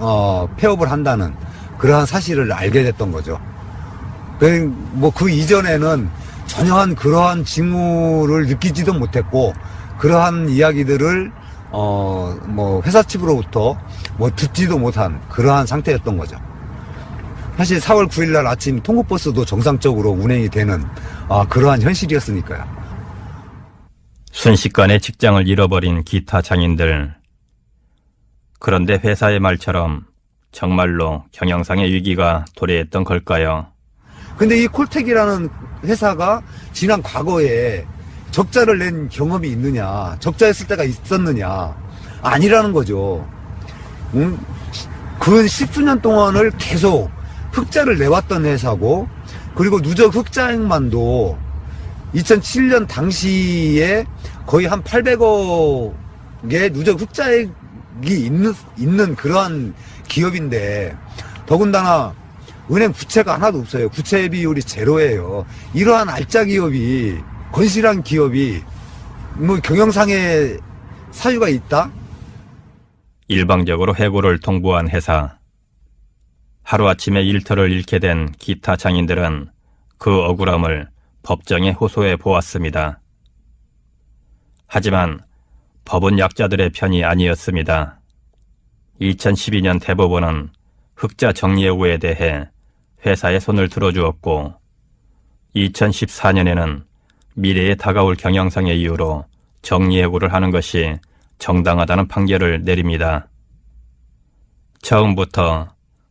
폐업을 한다는 그러한 사실을 알게 됐던 거죠. 뭐 그 이전에는 전혀 그러한 징후를 느끼지도 못했고, 그러한 이야기들을 뭐 회사 측으로부터 뭐 듣지도 못한 그러한 상태였던 거죠. 사실 4월 9일 날 아침 통근버스도 정상적으로 운행이 되는 그러한 현실이었으니까요. 순식간에 직장을 잃어버린 기타 장인들. 그런데 회사의 말처럼 정말로 경영상의 위기가 도래했던 걸까요? 근데 이 콜텍이라는 회사가 지난 과거에 적자를 낸 경험이 있느냐, 적자였을 때가 있었느냐, 아니라는 거죠. 그 10수년 동안을 계속 흑자를 내왔던 회사고, 그리고 누적 흑자액만도 2007년 당시에 거의 한 800억의 누적 흑자액이 있는 그러한 기업인데, 더군다나 은행 부채가 하나도 없어요. 부채 비율이 제로예요. 이러한 알짜 기업이, 건실한 기업이 뭐 경영상의 사유가 있다? 일방적으로 해고를 통보한 회사. 하루아침에 일터를 잃게 된 기타 장인들은 그 억울함을 법정에 호소해 보았습니다. 하지만 법은 약자들의 편이 아니었습니다. 2012년 대법원은 흑자 정리해고에 대해 회사에 손을 들어주었고, 2014년에는 미래에 다가올 경영상의 이유로 정리해고를 하는 것이 정당하다는 판결을 내립니다. 처음부터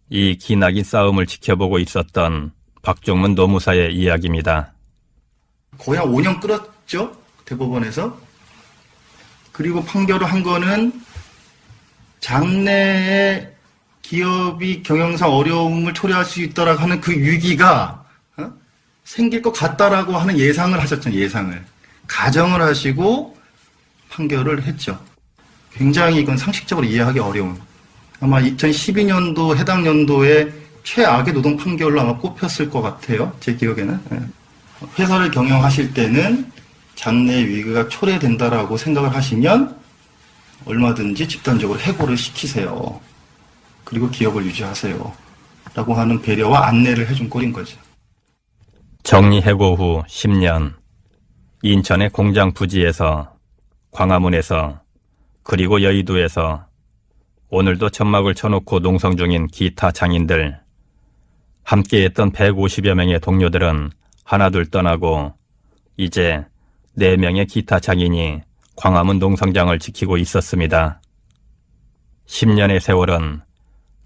이 기나긴 싸움을 지켜보고 있었던 박종문 노무사의 이야기입니다. 거의 한 5년 끌었죠, 대법원에서. 그리고 판결을 한 거는 장래에 기업이 경영상 어려움을 초래할 수 있다라고 하는 그 위기가 생길 것 같다라고 하는 예상을 하셨잖아요. 예상을. 가정을 하시고 판결을 했죠. 굉장히 이건 상식적으로 이해하기 어려운. 아마 2012년도 해당 연도에 최악의 노동 판결로 아마 꼽혔을 것 같아요. 제 기억에는. 회사를 경영하실 때는 장래 위기가 초래된다라고 생각을 하시면 얼마든지 집단적으로 해고를 시키세요. 그리고 기업을 유지하세요. 라고 하는 배려와 안내를 해준 꼴인 거죠. 정리해고 후 10년 인천의 공장 부지에서 광화문에서 그리고 여의도에서 오늘도 천막을 쳐놓고 농성 중인 기타 장인들. 함께했던 150여 명의 동료들은 하나둘 떠나고 이제 4명의 기타 장인이 광화문 농성장을 지키고 있었습니다. 10년의 세월은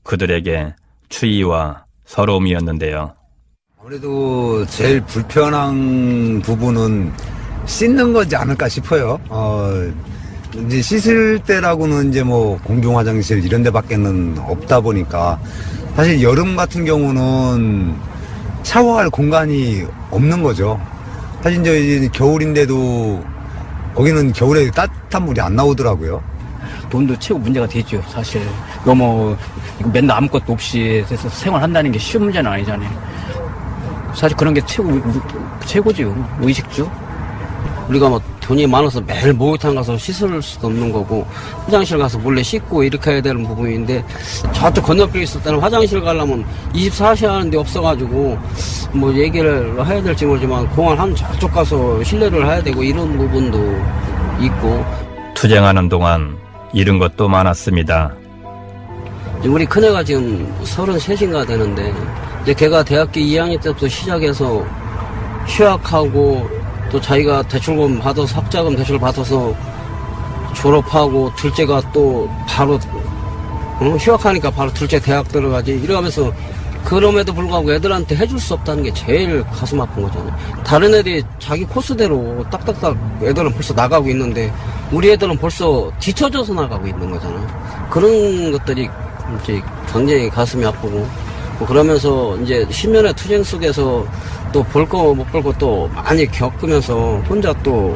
그들에게 추위와 서러움이었는데요. 아무래도 제일 불편한 부분은 씻는 거지 않을까 싶어요. 이제 씻을 때라고는 이제 뭐 공중 화장실 이런 데밖에는 없다 보니까 사실 여름 같은 경우는 샤워할 공간이 없는 거죠. 사실 이제 겨울인데도 거기는 겨울에 따뜻한 물이 안 나오더라고요. 돈도 최고 문제가 되죠, 사실. 너무 맨날 아무것도 없이 생활한다는 게 쉬운 문제는 아니잖아요. 사실 그런 게 최고죠, 의식주. 우리가 뭐 돈이 많아서 매일 목욕탕 가서 씻을 수도 없는 거고 화장실 가서 몰래 씻고 이렇게 해야 되는 부분인데 저쪽 건너편에 있을 때는 화장실 가려면 24시간 하는데 없어가지고 뭐 얘기를 해야 될지 모르지만 공항 한 저쪽 가서 실내를 해야 되고 이런 부분도 있고. 투쟁하는 동안 잃은 것도 많았습니다. 우리 큰애가 지금 33인가 되는데 이제 걔가 대학교 2학년 때부터 시작해서 휴학하고 또 자기가 대출금 받아서 학자금 대출 받아서 졸업하고 둘째가 또 바로 휴학하니까 바로 둘째 대학 들어가지 이러면서 그럼에도 불구하고 애들한테 해줄 수 없다는 게 제일 가슴 아픈 거잖아요. 다른 애들이 자기 코스대로 딱딱딱 애들은 벌써 나가고 있는데 우리 애들은 벌써 뒤쳐져서 나가고 있는 거잖아요. 그런 것들이 이제 굉장히 가슴이 아프고 그러면서 이제 10년의 투쟁 속에서 또 볼 거 못 볼 거 또 많이 겪으면서 혼자 또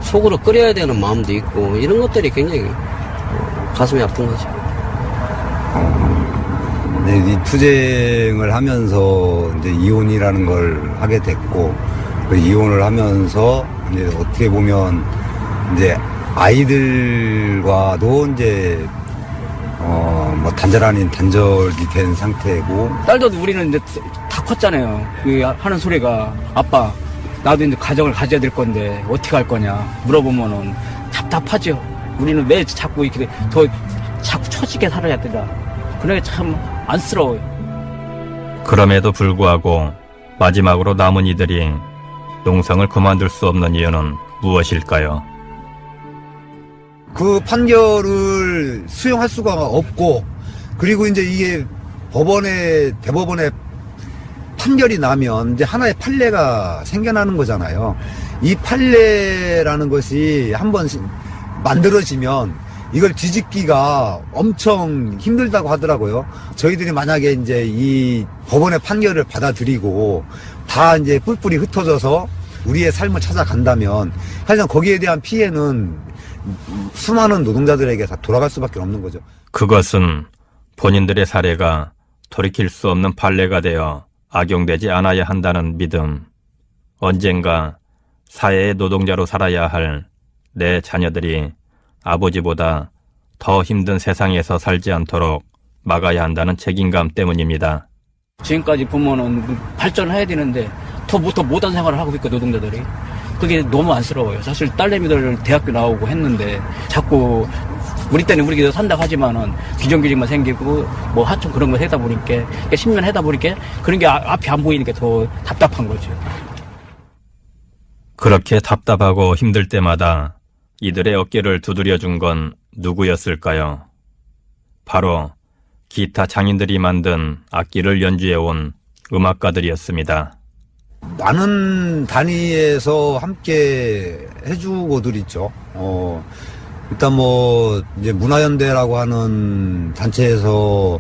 속으로 끓여야 되는 마음도 있고 이런 것들이 굉장히 가슴이 아픈 거죠. 네, 이 투쟁을 하면서 이제 이혼이라는 걸 하게 됐고 그 이혼을 하면서 이제 어떻게 보면 이제 아이들과도 이제 뭐 단절 아닌 단절이 된 상태고. 딸도 우리는 이제 다 컸잖아요. 그 하는 소리가 아빠 나도 이제 가정을 가져야 될 건데 어떻게 할 거냐 물어보면은 답답하죠. 우리는 왜 자꾸 이렇게 더 자꾸 처지게 살아야 된다. 그러니까 참 안쓰러워요. 그럼에도 불구하고 마지막으로 남은 이들이 농성을 그만둘 수 없는 이유는 무엇일까요? 그 판결을 수용할 수가 없고 그리고 이제 이게 대법원에 판결이 나면 이제 하나의 판례가 생겨나는 거잖아요. 이 판례라는 것이 한번 만들어지면 이걸 뒤집기가 엄청 힘들다고 하더라고요. 저희들이 만약에 이제 이 법원의 판결을 받아들이고 다 이제 뿔뿔이 흩어져서 우리의 삶을 찾아간다면 하여간 거기에 대한 피해는 수많은 노동자들에게 다 돌아갈 수밖에 없는 거죠. 그것은 본인들의 사례가 돌이킬 수 없는 판례가 되어 악용되지 않아야 한다는 믿음. 언젠가 사회의 노동자로 살아야 할 내 자녀들이 아버지보다 더 힘든 세상에서 살지 않도록 막아야 한다는 책임감 때문입니다. 지금까지 보면은 발전해야 되는데 더 못한 생활을 하고 있고 노동자들이 그게 너무 안쓰러워요. 사실 딸내미들 대학교 나오고 했는데 자꾸 우리 때는 우리가 산다고 하지만은 비정규직만 생기고 뭐 하청 그런 거 하다 보니까 10년 하다 보니까 그런 게 앞이 안 보이니까 더 답답한 거죠. 그렇게 답답하고 힘들 때마다 이들의 어깨를 두드려준 건 누구였을까요? 바로 기타 장인들이 만든 악기를 연주해온 음악가들이었습니다. 많은 단위에서 함께 해주고들 있죠. 일단 뭐 이제 문화연대라고 하는 단체에서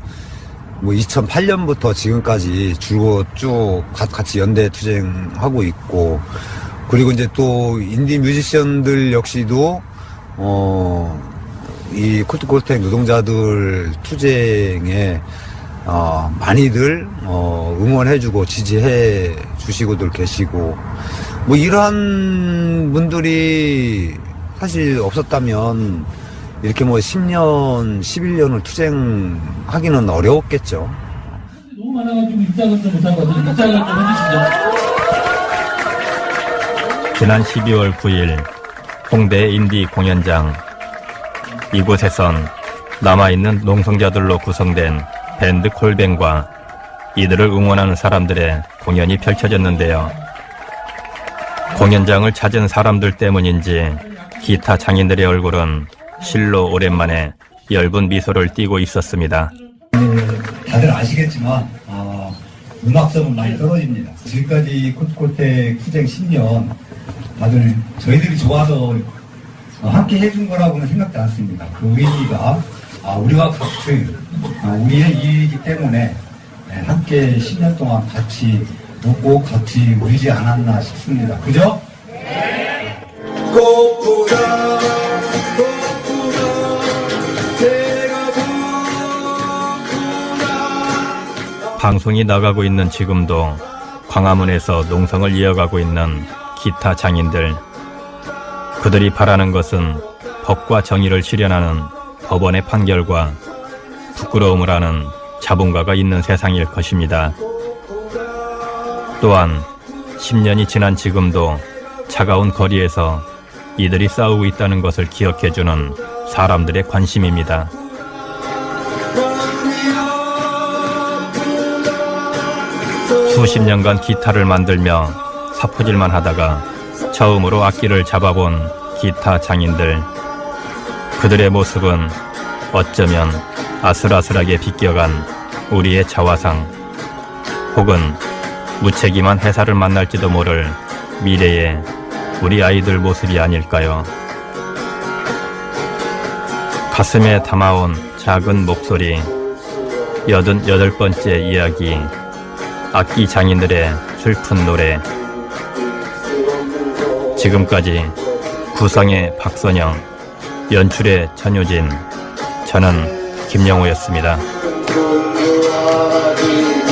뭐 2008년부터 지금까지 줄곧 쭉 같이 연대 투쟁하고 있고, 그리고 이제 또 인디 뮤지션들 역시도 이 콜트콜텍 노동자들 투쟁에 많이들 응원해주고 지지해 주시고들 계시고, 뭐 이러한 분들이 사실 없었다면 이렇게 뭐 10년, 11년을 투쟁하기는 어려웠겠죠. 너무 많아가지고 입장을 좀 못하거든요. 입장을 좀 해주시죠. 지난 12월 9일 홍대 인디 공연장. 이곳에선 남아있는 농성자들로 구성된 밴드 콜뱅과 이들을 응원하는 사람들의 공연이 펼쳐졌는데요. 공연장을 찾은 사람들 때문인지 기타 장인들의 얼굴은 실로 오랜만에 엷은 미소를 띠고 있었습니다. 다들 아시겠지만 음악성은 많이 떨어집니다. 지금까지 콜트콜텍 투쟁 10년 다들 저희들이 좋아서 함께 해준 거라고는 생각지 않습니다. 그 의미가 우리와 같은 우리의 일이기 때문에 함께 10년 동안 같이 웃고 같이 울지 않았나 싶습니다. 그죠? 네. 꽃보다 방송이 나가고 있는 지금도 광화문에서 농성을 이어가고 있는 기타 장인들. 그들이 바라는 것은 법과 정의를 실현하는 법원의 판결과 부끄러움을 하는 자본가가 있는 세상일 것입니다. 또한 10년이 지난 지금도 차가운 거리에서 이들이 싸우고 있다는 것을 기억해주는 사람들의 관심입니다. 수십 년간 기타를 만들며 사포질만 하다가 처음으로 악기를 잡아본 기타 장인들. 그들의 모습은 어쩌면 아슬아슬하게 비껴간 우리의 자화상, 혹은 무책임한 회사를 만날지도 모를 미래의 우리 아이들 모습이 아닐까요? 가슴에 담아온 작은 목소리, 88번째 이야기, 악기 장인들의 슬픈 노래. 지금까지 구성의 박선영, 연출의 전효진, 저는 김영호였습니다.